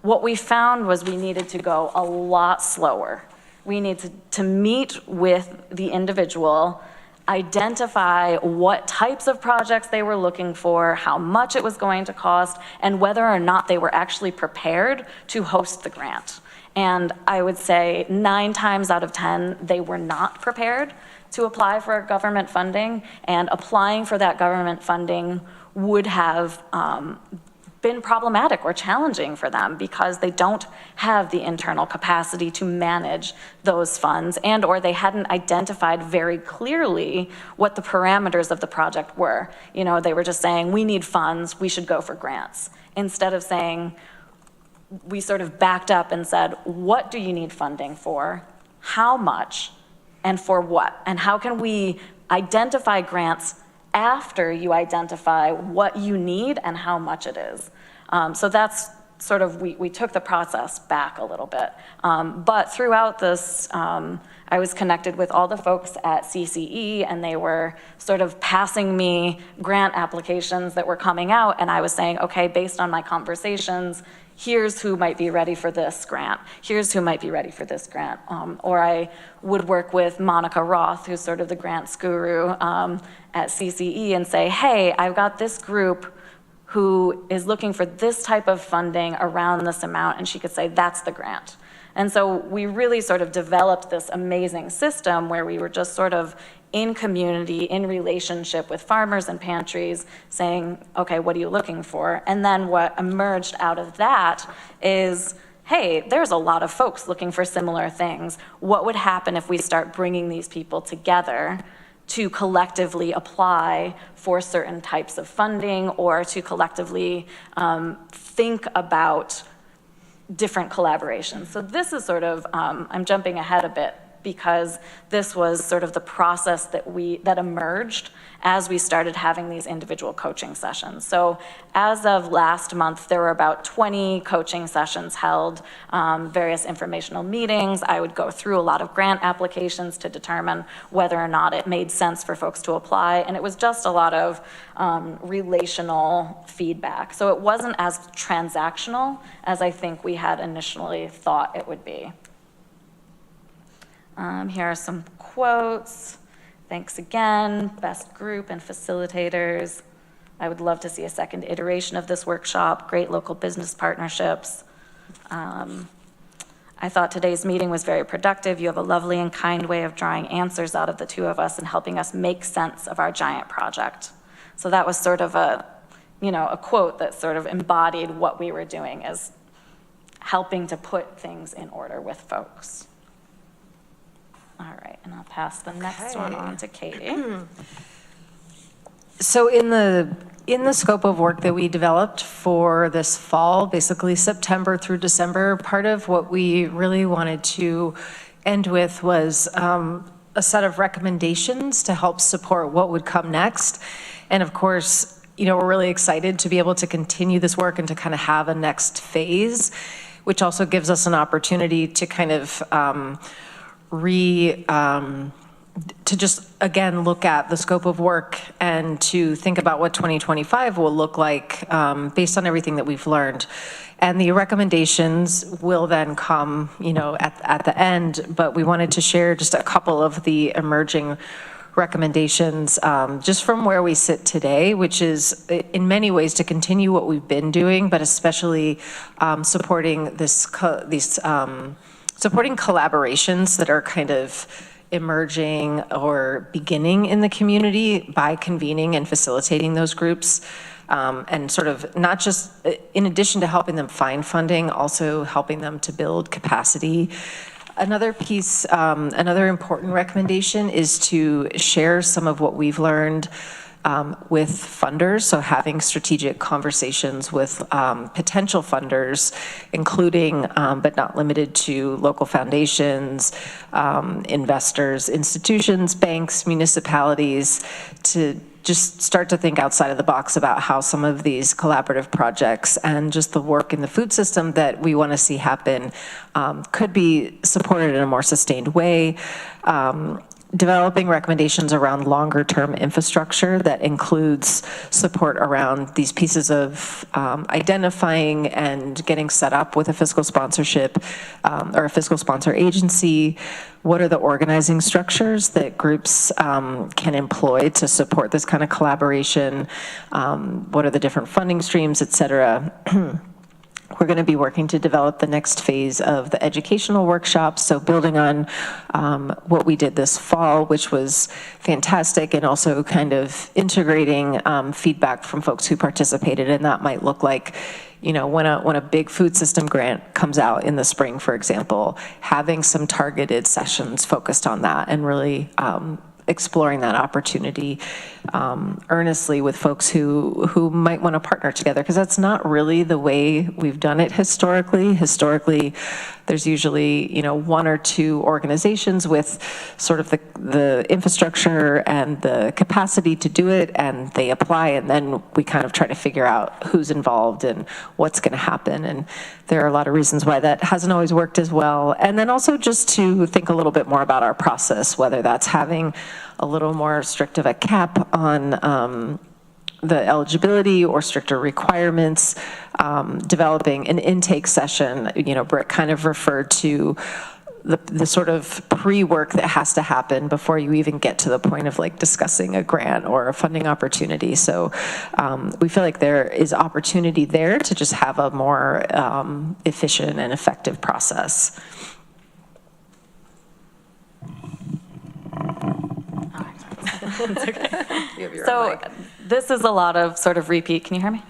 What we found was we needed to go a lot slower. We needed to meet with the individual, identify what types of projects they were looking for, how much it was going to cost, and whether or not they were actually prepared to host the grant. And I would say 9 times out of 10, they were not prepared to apply for government funding, and applying for that government funding would have been problematic or challenging for them because they don't have the internal capacity to manage those funds, and or they hadn't identified very clearly what the parameters of the project were. You know, they were just saying, we need funds, we should go for grants. Instead of saying, we sort of backed up and said, what do you need funding for? How much? And for what? And how can we identify grants after you identify what you need and how much it is? So that's sort of, we took the process back a little bit. But throughout this, I was connected with all the folks at CCE, and they were sort of passing me grant applications that were coming out, and I was saying, okay, based on my conversations, here's who might be ready for this grant. Here's who might be ready for this grant. Or I would work with Monica Roth, who's sort of the grants guru at CCE, and say, hey, I've got this group who is looking for this type of funding around this amount, and she could say, that's the grant. And so we really sort of developed this amazing system where we were just sort of in community, in relationship with farmers and pantries, saying, okay, what are you looking for? And then what emerged out of that is, hey, there's a lot of folks looking for similar things. What would happen if we start bringing these people together to collectively apply for certain types of funding, or to collectively think about different collaborations? So this is sort of, I'm jumping ahead a bit, because this was sort of the process that emerged as we started having these individual coaching sessions. So as of last month, there were about 20 coaching sessions held, various informational meetings. I would go through a lot of grant applications to determine whether or not it made sense for folks to apply, and it was just a lot of relational feedback. So it wasn't as transactional as I think we had initially thought it would be. Here are some quotes. Thanks again, best group and facilitators. I would love to see a second iteration of this workshop. Great local business partnerships. I thought today's meeting was very productive. You have a lovely and kind way of drawing answers out of the two of us and helping us make sense of our giant project. So that was sort of a quote that sort of embodied what we were doing, as helping to put things in order with folks. All right, and I'll pass the next one on to Katie. So in the scope of work that we developed for this fall, basically September through December, part of what we really wanted to end with was a set of recommendations to help support what would come next. And of course, we're really excited to be able to continue this work and to kind of have a next phase, which also gives us an opportunity to kind of to just, again, look at the scope of work and to think about what 2025 will look like based on everything that we've learned. And the recommendations will then come, at the end, but we wanted to share just a couple of the emerging recommendations just from where we sit today, which is in many ways to continue what we've been doing, but especially supporting supporting collaborations that are kind of emerging or beginning in the community by convening and facilitating those groups, and sort of not just, in addition to helping them find funding, also helping them to build capacity. Another piece, another important recommendation is to share some of what we've learned with funders, so having strategic conversations with potential funders, including but not limited to local foundations, investors, institutions, banks, municipalities, to just start to think outside of the box about how some of these collaborative projects and just the work in the food system that we want to see happen could be supported in a more sustained way. Developing recommendations around longer-term infrastructure that includes support around these pieces of identifying and getting set up with a fiscal sponsorship or a fiscal sponsor agency. What are the organizing structures that groups can employ to support this kind of collaboration? What are the different funding streams, et cetera? We're going to be working to develop the next phase of the educational workshops, so building on what we did this fall, which was fantastic, and also kind of integrating feedback from folks who participated, and that might look like, you know, when a big food system grant comes out in the spring, for example, having some targeted sessions focused on that and really exploring that opportunity earnestly with folks who might want to partner together, because that's not really the way we've done it historically. Historically, there's usually, you know, one or two organizations with sort of the infrastructure and the capacity to do it, and they apply, and then we kind of try to figure out who's involved and what's going to happen. And there are a lot of reasons why that hasn't always worked as well. And then also just to think a little bit more about our process, whether that's having a little more strict of a cap on the eligibility or stricter requirements, developing an intake session. You know, Britt kind of referred to the sort of pre-work that has to happen before you even get to the point of like discussing a grant or a funding opportunity. So we feel like there is opportunity there to just have a more efficient and effective process. So this is a lot of sort of repeat. Can you hear me?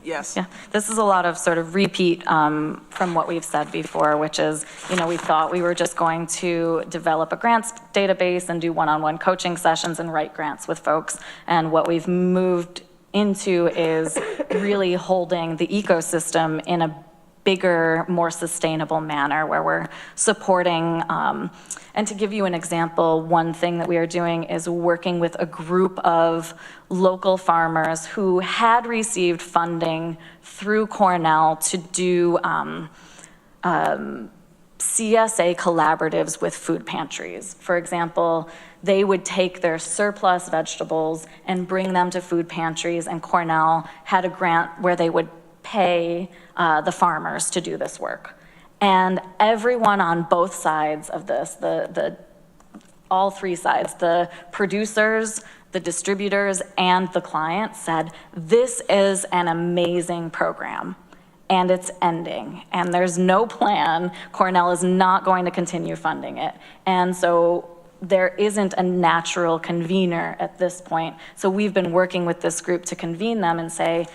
Yes. Yeah, this is a lot of sort of repeat from what we've said before, which is, you know, we thought we were just going to develop a grants database and do one-on-one coaching sessions and write grants with folks. And what we've moved into is really holding the ecosystem in a bigger, more sustainable manner where we're supporting. And to give you an example, one thing that we are doing is working with a group of local farmers who had received funding through Cornell to do CSA collaboratives with food pantries. For example, they would take their surplus vegetables and bring them to food pantries, and Cornell had a grant where they would pay the farmers to do this work. And everyone on both sides of this, all three sides, the producers, the distributors, and the client said, this is an amazing program, and it's ending, and there's no plan. Cornell is not going to continue funding it. And so there isn't a natural convener at this point. So we've been working with this group to convene them and say,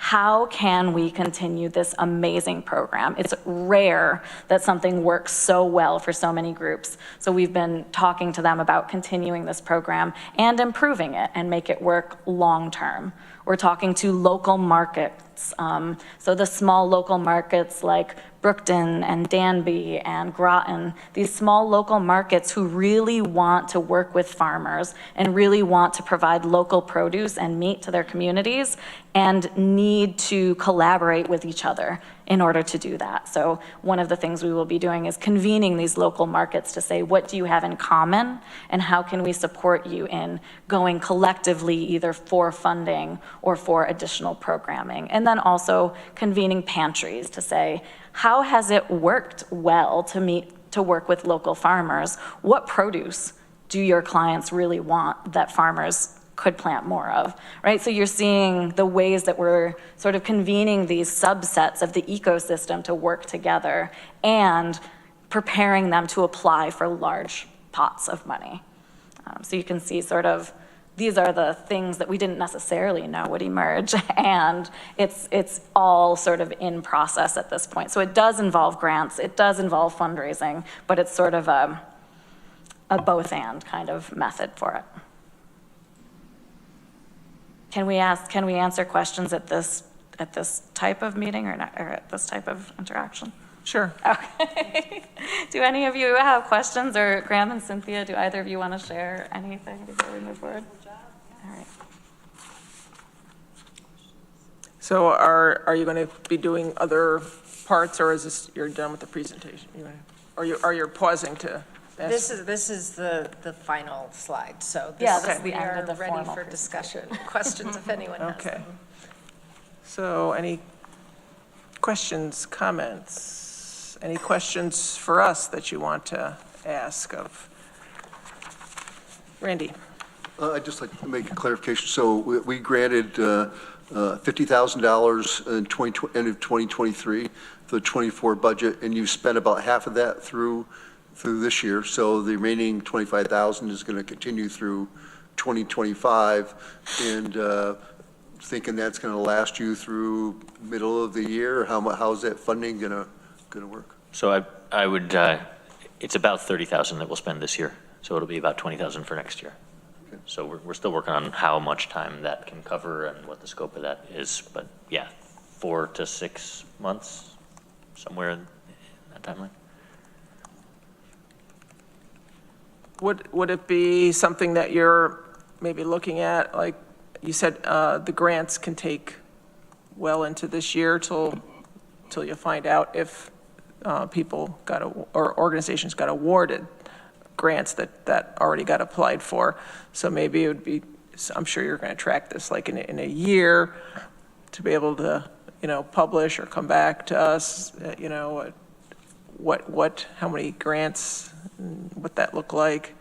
how can we continue this amazing program? It's rare that something works so well for so many groups. So we've been talking to them about continuing this program and improving it and make it work long-term. We're talking to local markets. So the small local markets like Brookton and Danby and Groton, these small local markets who really want to work with farmers and really want to provide local produce and meat to their communities and need to collaborate with each other in order to do that. So one of the things we will be doing is convening these local markets to say, what do you have in common and how can we support you in going collectively either for funding or for additional programming? And then also convening pantries to say, how has it worked well to work with local farmers? What produce do your clients really want that farmers could plant more of, right? So you're seeing the ways that we're sort of convening these subsets of the ecosystem to work together and preparing them to apply for large pots of money. So you can see sort of, these are the things that we didn't necessarily know would emerge, and it's all sort of in process at this point. So it does involve grants, it does involve fundraising, but it's sort of a both and kind of method for it. Can we answer questions at this type of meeting or not, or at this type of interaction? Sure. Okay. Do any of you have questions, or Graham and Cynthia, do either of you want to share anything before we move forward? All right. So are you going to be doing other parts, or is this, you're done with the presentation? Are you pausing to ask? This is the final slide, so Yeah, this this is is the end of the ready formal for discussion, questions if anyone has Okay. them. So any questions, comments? Any questions for us that you want to ask of Randy? I'd just like to make a clarification. So we granted $50,000 in end of 2023 for the 24 budget, and you spent about half of that through this year. So the remaining 25,000 is going to continue through 2025, and thinking that's going to last you through middle of the year. How's that funding going to work? So I would, it's about $30,000 that we'll spend this year. So it'll be about $20,000 for next year. Okay. So we're still working on how much time that can cover and what the scope of that is. But yeah, 4 to 6 months, somewhere in that timeline. Would it be something that you're maybe looking at, like you said, the grants can take well into this year till you find out if people or organizations got awarded grants that already got applied for. So maybe it would be, I'm sure you're going to track this like in a year to be able to, publish or come back to us, how many grants, what that look like.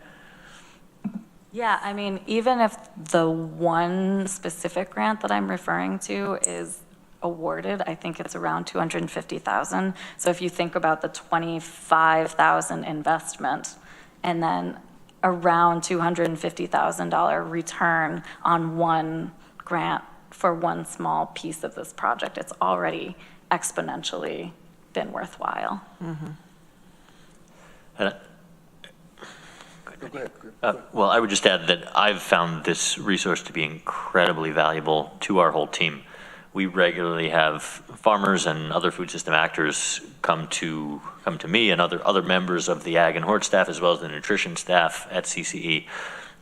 Yeah, I mean, even if the one specific grant that I'm referring to is awarded, I think it's around $250,000. So if you think about the $25,000 investment and then around $250,000 return on one grant for one small piece of this project, it's already exponentially been worthwhile. Mm-hmm. Well, I would just add that I've found this resource to be incredibly valuable to our whole team. We regularly have farmers and other food system actors come to me and other members of the ag and hort staff, as well as the nutrition staff at CCE.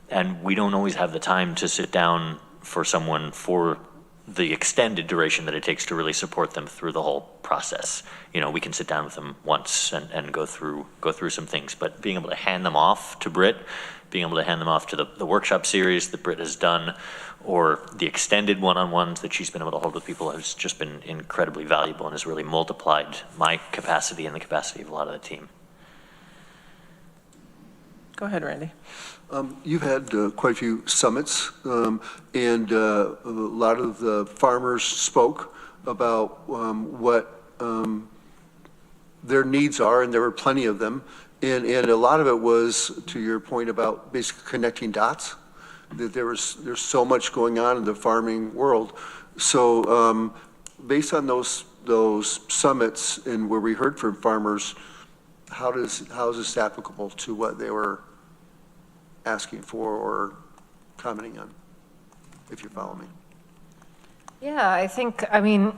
And we don't always have the time to sit down for someone for the extended duration that it takes to really support them through the whole process. We can sit down with them once and go through some things, but being able to hand them off to Britt, being able to hand them off to the workshop series that Britt has done, or the extended one-on-ones that she's been able to hold with people has just been incredibly valuable and has really multiplied my capacity and the capacity of a lot of the team. Go ahead, Randy. You've had quite a few summits, and a lot of the farmers spoke about what their needs are, and there were plenty of them. And a lot of it was, to your point about basically connecting dots, that there's so much going on in the farming world. So based on those summits and where we heard from farmers, how is this applicable to what they were asking for or commenting on, if you follow me? Yeah, I mean,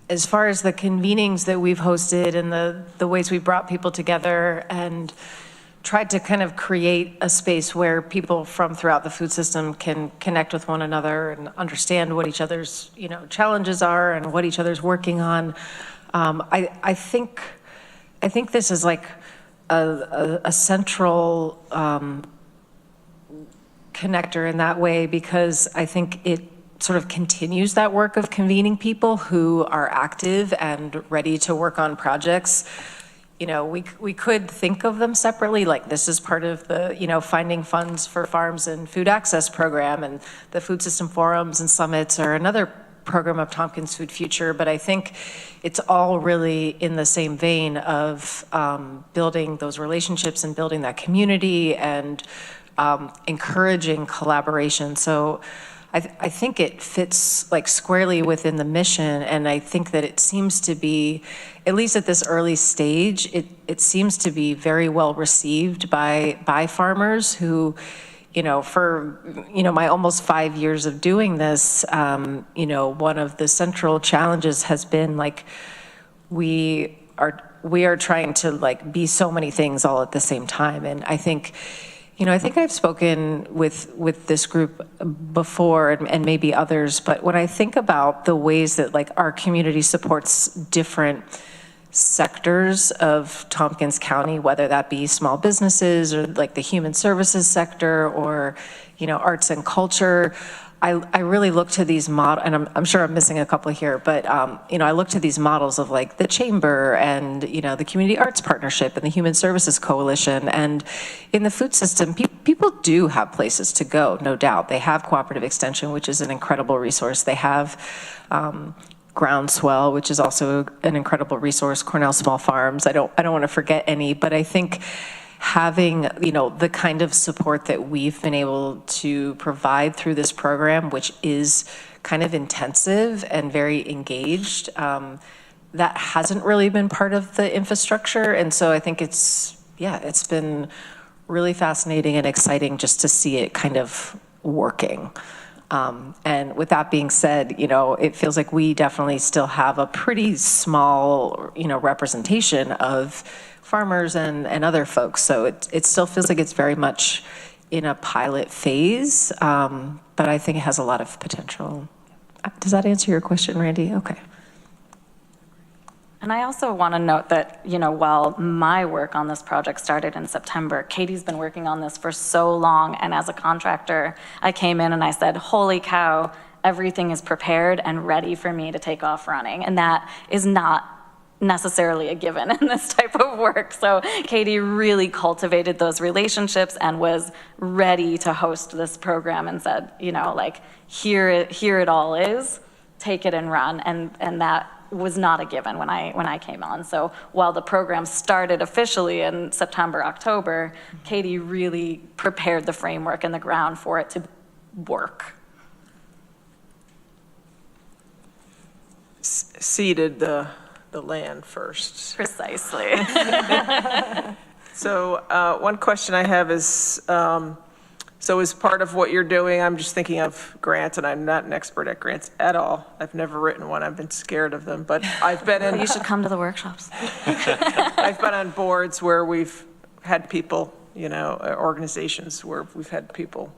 as far as the convenings that we've hosted and the ways we brought people together and tried to kind of create a space where people from throughout the food system can connect with one another and understand what each other's, challenges are and what each other's working on. I think this is like a central connector in that way, because I think it sort of continues that work of convening people who are active and ready to work on projects. We could think of them separately, like this is part of the, finding funds for farms and food access program, and the food system forums and summits are another program of Tompkins Food Future. But I think it's all really in the same vein of building those relationships and building that community and encouraging collaboration. So I think it fits like squarely within the mission, and I think that it seems to be, at least at this early stage, it seems to be very well received by farmers who, for, my almost 5 years of doing this, one of the central challenges has been like, we are trying to like be so many things all at the same time. And I think I've spoken with this group before and maybe others, but when I think about the ways that like our community supports different sectors of Tompkins County, whether that be small businesses or like the human services sector or, arts and culture, I really look to these models, and I'm sure I'm missing a couple here, but, I look to these models of like the Chamber and, the Community Arts Partnership and the Human Services Coalition. And in the food system, people do have places to go, no doubt. They have Cooperative Extension, which is an incredible resource. They have Groundswell, which is also an incredible resource, Cornell Small Farms. I don't want to forget any, but I think having, the kind of support that we've been able to provide through this program, which is kind of intensive and very engaged, that hasn't really been part of the infrastructure. And so I think it's been really fascinating and exciting just to see it kind of working. And with that being said, it feels like we definitely still have a pretty small, representation of farmers and other folks. So it still feels like it's very much in a pilot phase, but I think it has a lot of potential. Does that answer your question, Randy? Okay. And I also want to note that, while my work on this project started in September, Katie's been working on this for so long. And as a contractor, I came in and I said, holy cow, everything is prepared and ready for me to take off running. And that is not necessarily a given in this type of work. So Katie really cultivated those relationships and was ready to host this program and said, here it all is, take it and run. And that was not a given when I came on. So while the program started officially in September, October, Katie really prepared the framework and the ground for it to work. Seeded the land first. Precisely. So one question I have is, so as part of what you're doing, I'm just thinking of grants, and I'm not an expert at grants at all. I've never written one. I've been scared of them, but I've been in. You should come to the workshops. I've been on boards where we've had people, organizations where we've had people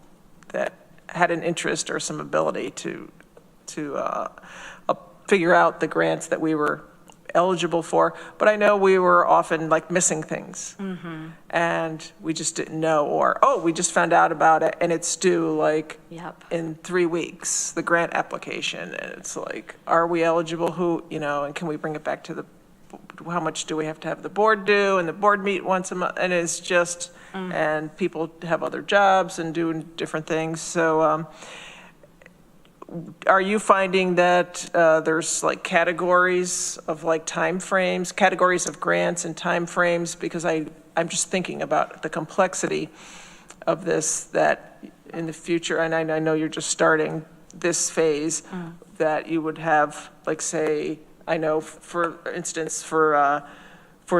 that had an interest or some ability to figure out the grants that we were eligible for, but I know we were often like missing things, and we just didn't know, or we just found out about it and it's due in 3 weeks, the grant application, and it's like, are we eligible? And can we bring it back to the? How much do we have to have the board do? And the board meet once a month, and it's just, and people have other jobs and doing different things. So, are you finding that there's like categories of like timeframes, categories of grants and timeframes? Because I'm just thinking about the complexity of this, that in the future, and I know you're just starting this phase, that you would have, like, say, I know, for instance, for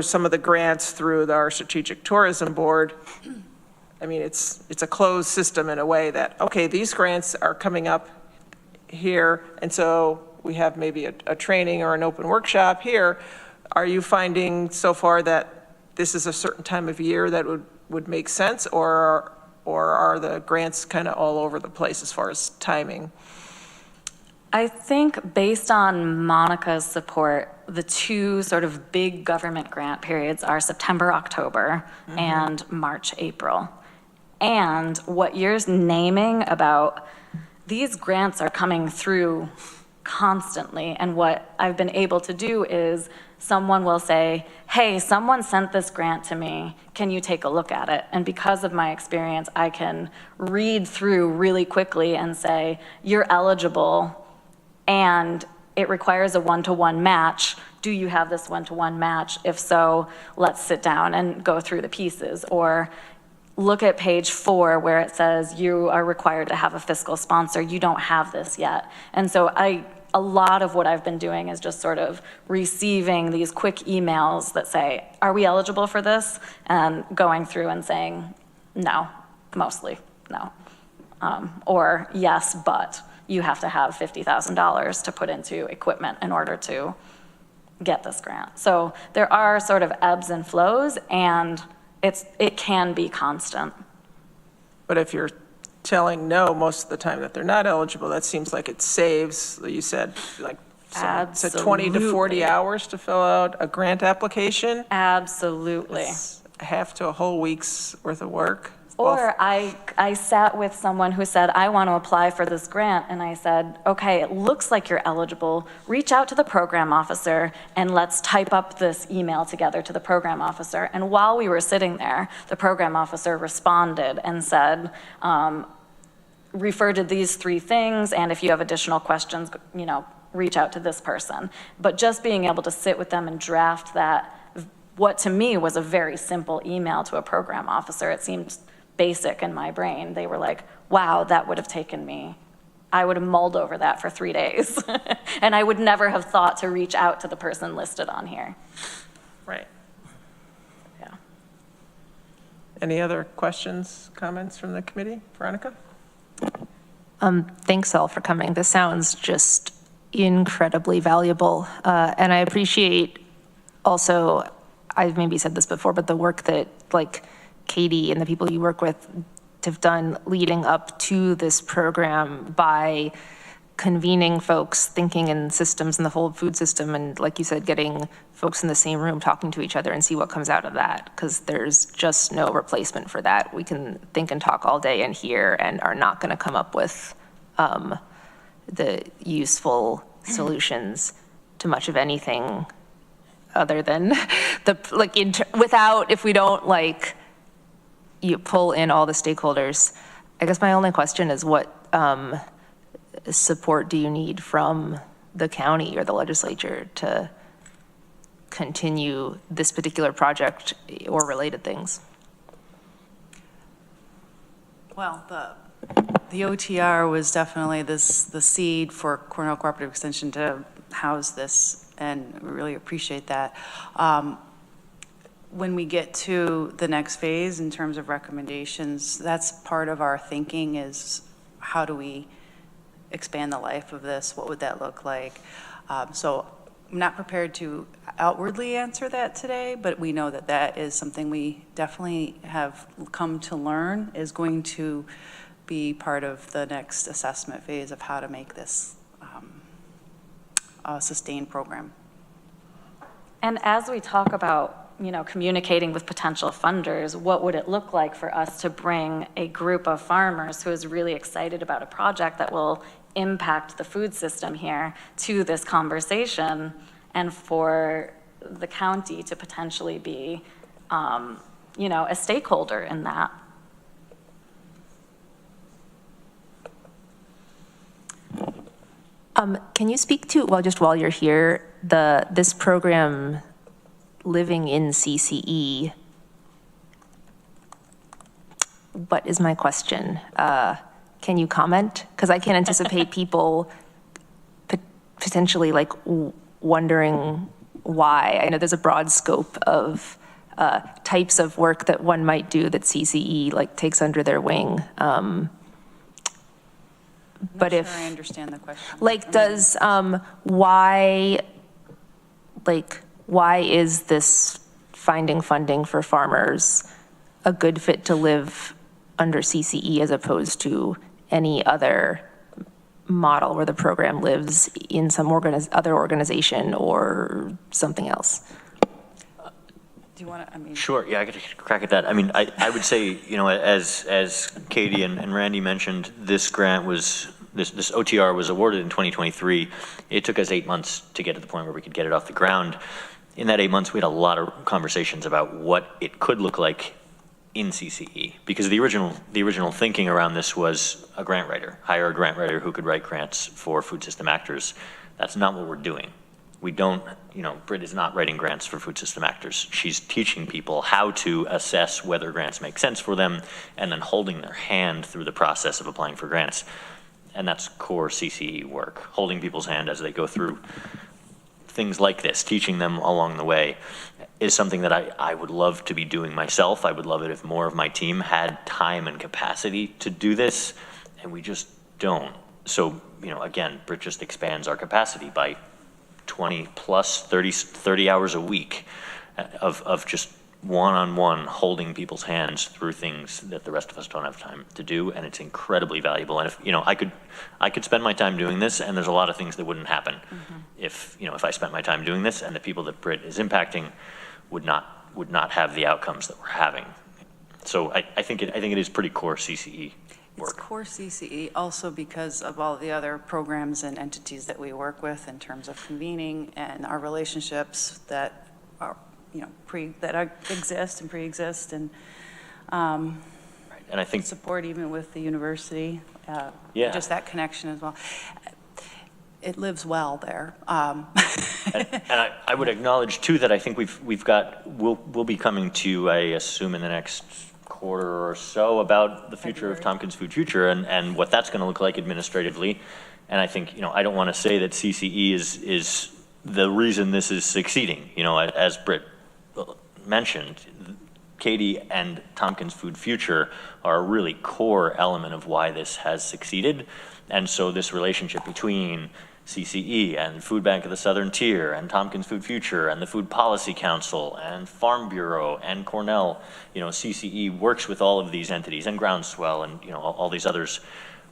some of the grants through our Strategic Tourism Board, I mean, it's a closed system in a way that, okay, these grants are coming up here, and so we have maybe a training or an open workshop here. Are you finding so far that this is a certain time of year that would make sense, or are the grants kind of all over the place as far as timing? I think based on Monica's support, the two sort of big government grant periods are September, October, and March, April. And what you're naming about these grants are coming through constantly. And what I've been able to do is someone will say, hey, someone sent this grant to me. Can you take a look at it? And because of my experience, I can read through really quickly and say, you're eligible, and it requires a one-to-one match. Do you have this one-to-one match? If so, let's sit down and go through the pieces. Or look at page 4 where it says you are required to have a fiscal sponsor. You don't have this yet. And so a lot of what I've been doing is just sort of receiving these quick emails that say, are we eligible for this? And going through and saying, no, mostly. no. Or yes, but you have to have $50,000 to put into equipment in order to get this grant. So there are sort of ebbs and flows, and it can be constant. But if you're telling no most of the time that they're not eligible, that seems like it saves, you said, like, so 20 to 40 hours to fill out a grant application? Absolutely. It's half to a whole week's worth of work. Or I sat with someone who said, I want to apply for this grant, and I said, okay, it looks like you're eligible. Reach out to the program officer, and let's type up this email together to the program officer. And while we were sitting there, the program officer responded and said, refer to these 3 things, and if you have additional questions, reach out to this person. But just being able to sit with them and draft that, what to me was a very simple email to a program officer, it seemed basic in my brain. They were like, wow, that would have taken me, I would have mulled over that for 3 days. And I would never have thought to reach out to the person listed on here. Right. Yeah. Any other questions, comments from the committee? Veronica? Thanks all for coming. This sounds just incredibly valuable. And I appreciate also, I've maybe said this before, but the work that like Katie and the people you work with have done leading up to this program by convening folks, thinking in systems in the whole food system, and like you said, getting folks in the same room talking to each other and see what comes out of that, because there's just no replacement for that. We can think and talk all day in here and are not going to come up with the useful solutions to much of anything other than if we don't you pull in all the stakeholders. I guess my only question is what support do you need from the county or the legislature to continue this particular project or related things? Well, the OTR was definitely the seed for Cornell Cooperative Extension to house this, and we really appreciate that. When we get to the next phase in terms of recommendations, that's part of our thinking is how do we expand the life of this? What would that look like? So I'm not prepared to outwardly answer that today, but we know that that is something we definitely have come to learn is going to be part of the next assessment phase of how to make this a sustained program. And as we talk about communicating with potential funders, what would it look like for us to bring a group of farmers who is really excited about a project that will impact the food system here to this conversation, and for the county to potentially be, a stakeholder in that? Can you speak to, while you're here, this program living in CCE? What is my question? Can you comment? Because I can anticipate people potentially wondering why. I know there's a broad scope of types of work that one might do that CCE takes under their wing. But if I understand the question. Does why is this finding funding for farmers a good fit to live under CCE as opposed to any other model where the program lives in some other organization or something else? Do you want to, Sure, yeah, I could crack at that. I would say, as Katie and Randy mentioned, this grant this OTR was awarded in 2023. It took us 8 months to get to the point where we could get it off the ground. In that 8 months, we had a lot of conversations about what it could look like in CCE, because the original thinking around this was a grant writer, hire a grant writer who could write grants for food system actors. That's not what we're doing. We don't, Britt is not writing grants for food system actors. She's teaching people how to assess whether grants make sense for them and then holding their hand through the process of applying for grants. And that's core CCE work, holding people's hand as they go through things like this, teaching them along the way. is something that I would love to be doing myself. I would love it if more of my team had time and capacity to do this, and we just don't. So, again, Britt just expands our capacity by 20 plus 30 hours a week of just one-on-one holding people's hands through things that the rest of us don't have time to do, and it's incredibly valuable. And if I could spend my time doing this, and there's a lot of things that wouldn't happen if I spent my time doing this, and the people that Britt is impacting would not have the outcomes that we're having. So I think it is pretty core CCE work. It's core CCE also because of all the other programs and entities that we work with in terms of convening and our relationships that are, exist and pre-exist, and and I think support even with the university. Just that connection as well. It lives well there. And I would acknowledge too that I think we'll be coming to, I assume, in the next quarter or so about the future of Tompkins Food Future and what that's going to look like administratively. And I think I don't want to say that CCE is the reason this is succeeding. As Britt mentioned, Katie and Tompkins Food Future are a really core element of why this has succeeded. And so this relationship between CCE and Food Bank of the Southern Tier and Tompkins Food Future and the Food Policy Council and Farm Bureau and Cornell, CCE works with all of these entities and Groundswell and all these others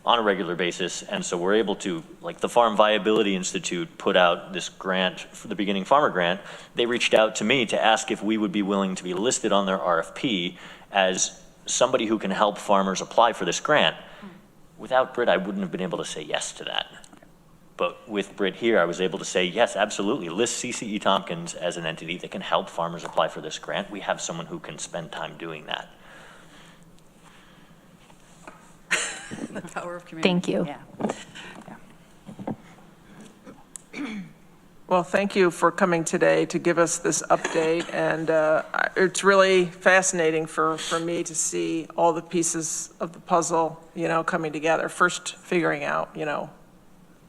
on a regular basis. And so we're able to, like the Farm Viability Institute put out this grant for the Beginning Farmer Grant. They reached out to me to ask if we would be willing to be listed on their RFP as somebody who can help farmers apply for this grant. Without Britt, I wouldn't have been able to say yes to that. But with Britt here, I was able to say, yes, absolutely, list CCE Tompkins as an entity that can help farmers apply for this grant. We have someone who can spend time doing that. The power of community. Thank you. Well, thank you for coming today to give us this update, and it's really fascinating for me to see all the pieces of the puzzle, coming together. First, figuring out,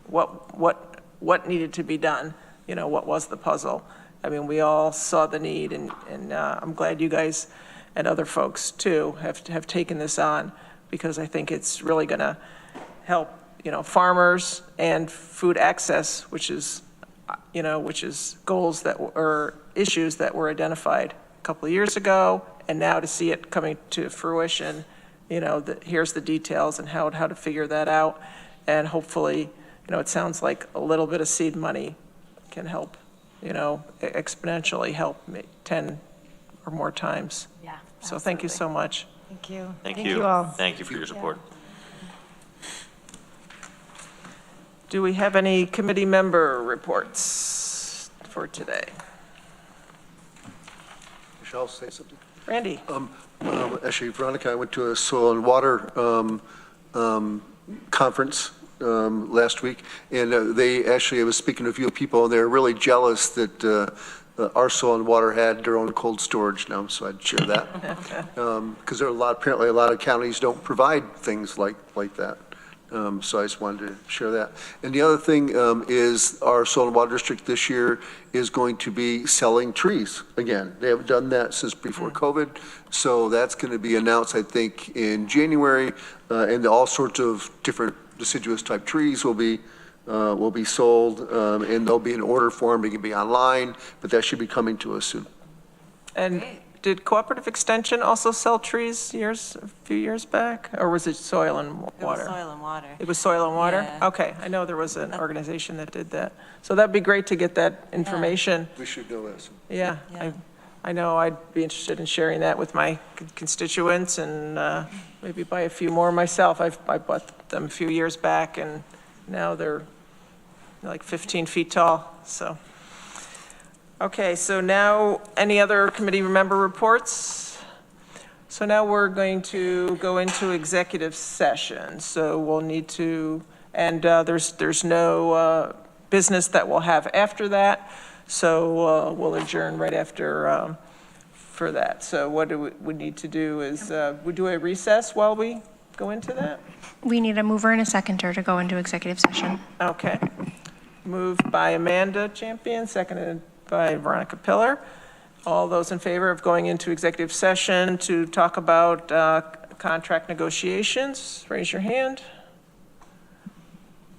what needed to be done, what was the puzzle. I mean, we all saw the need, and I'm glad you guys and other folks too have taken this on, because I think it's really going to help, farmers and food access, which is goals or issues that were identified a couple of years ago, and now to see it coming to fruition, here's the details and how to figure that out, and hopefully, it sounds like a little bit of seed money can help, exponentially help 10 or more times. Yeah. So thank you so much. Thank you. Thank you you all. Thank you for your support. Do we have any committee member reports for today? Michelle, say something. Randy? Actually, Veronica, I went to a soil and water conference last week, and I was speaking to a few people, and they're really jealous that our soil and water had their own cold storage now, so I'd share that. Because apparently a lot of counties don't provide things like that. So I just wanted to share that. And the other thing is our soil and water district this year is going to be selling trees again. They haven't done that since before COVID. So that's going to be announced, I think, in January, and all sorts of different deciduous type trees will be sold, and they'll be in order form. They can be online, but that should be coming to us soon. And did Cooperative Extension also sell trees a few years back, or was it soil and water? It was soil and water. It was soil and water? Yeah. Okay, I know there was an organization that did that. So that'd be great to get that information. We should know that soon. Yeah, I know I'd be interested in sharing that with my constituents, and maybe buy a few more myself. I bought them a few years back, and now they're like 15 feet tall, so. Okay, so now, any other committee member reports? So now we're going to go into executive session. So we'll need to, and there's no business that we'll have after that. So we'll adjourn right after for that. So what we need to do is we do a recess while we go into that? We need a mover and a seconder to go into executive session. Okay. Moved by Amanda Champion, seconded by Veronica Pillar. All those in favor of going into executive session to talk about contract negotiations, raise your hand.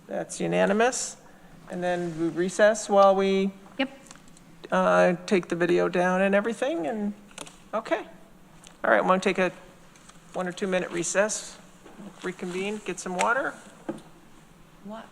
That's unanimous. And then we recess while we take the video down and everything, and, okay. All right, want to take a 1 or 2 minute recess, reconvene, get some water? What?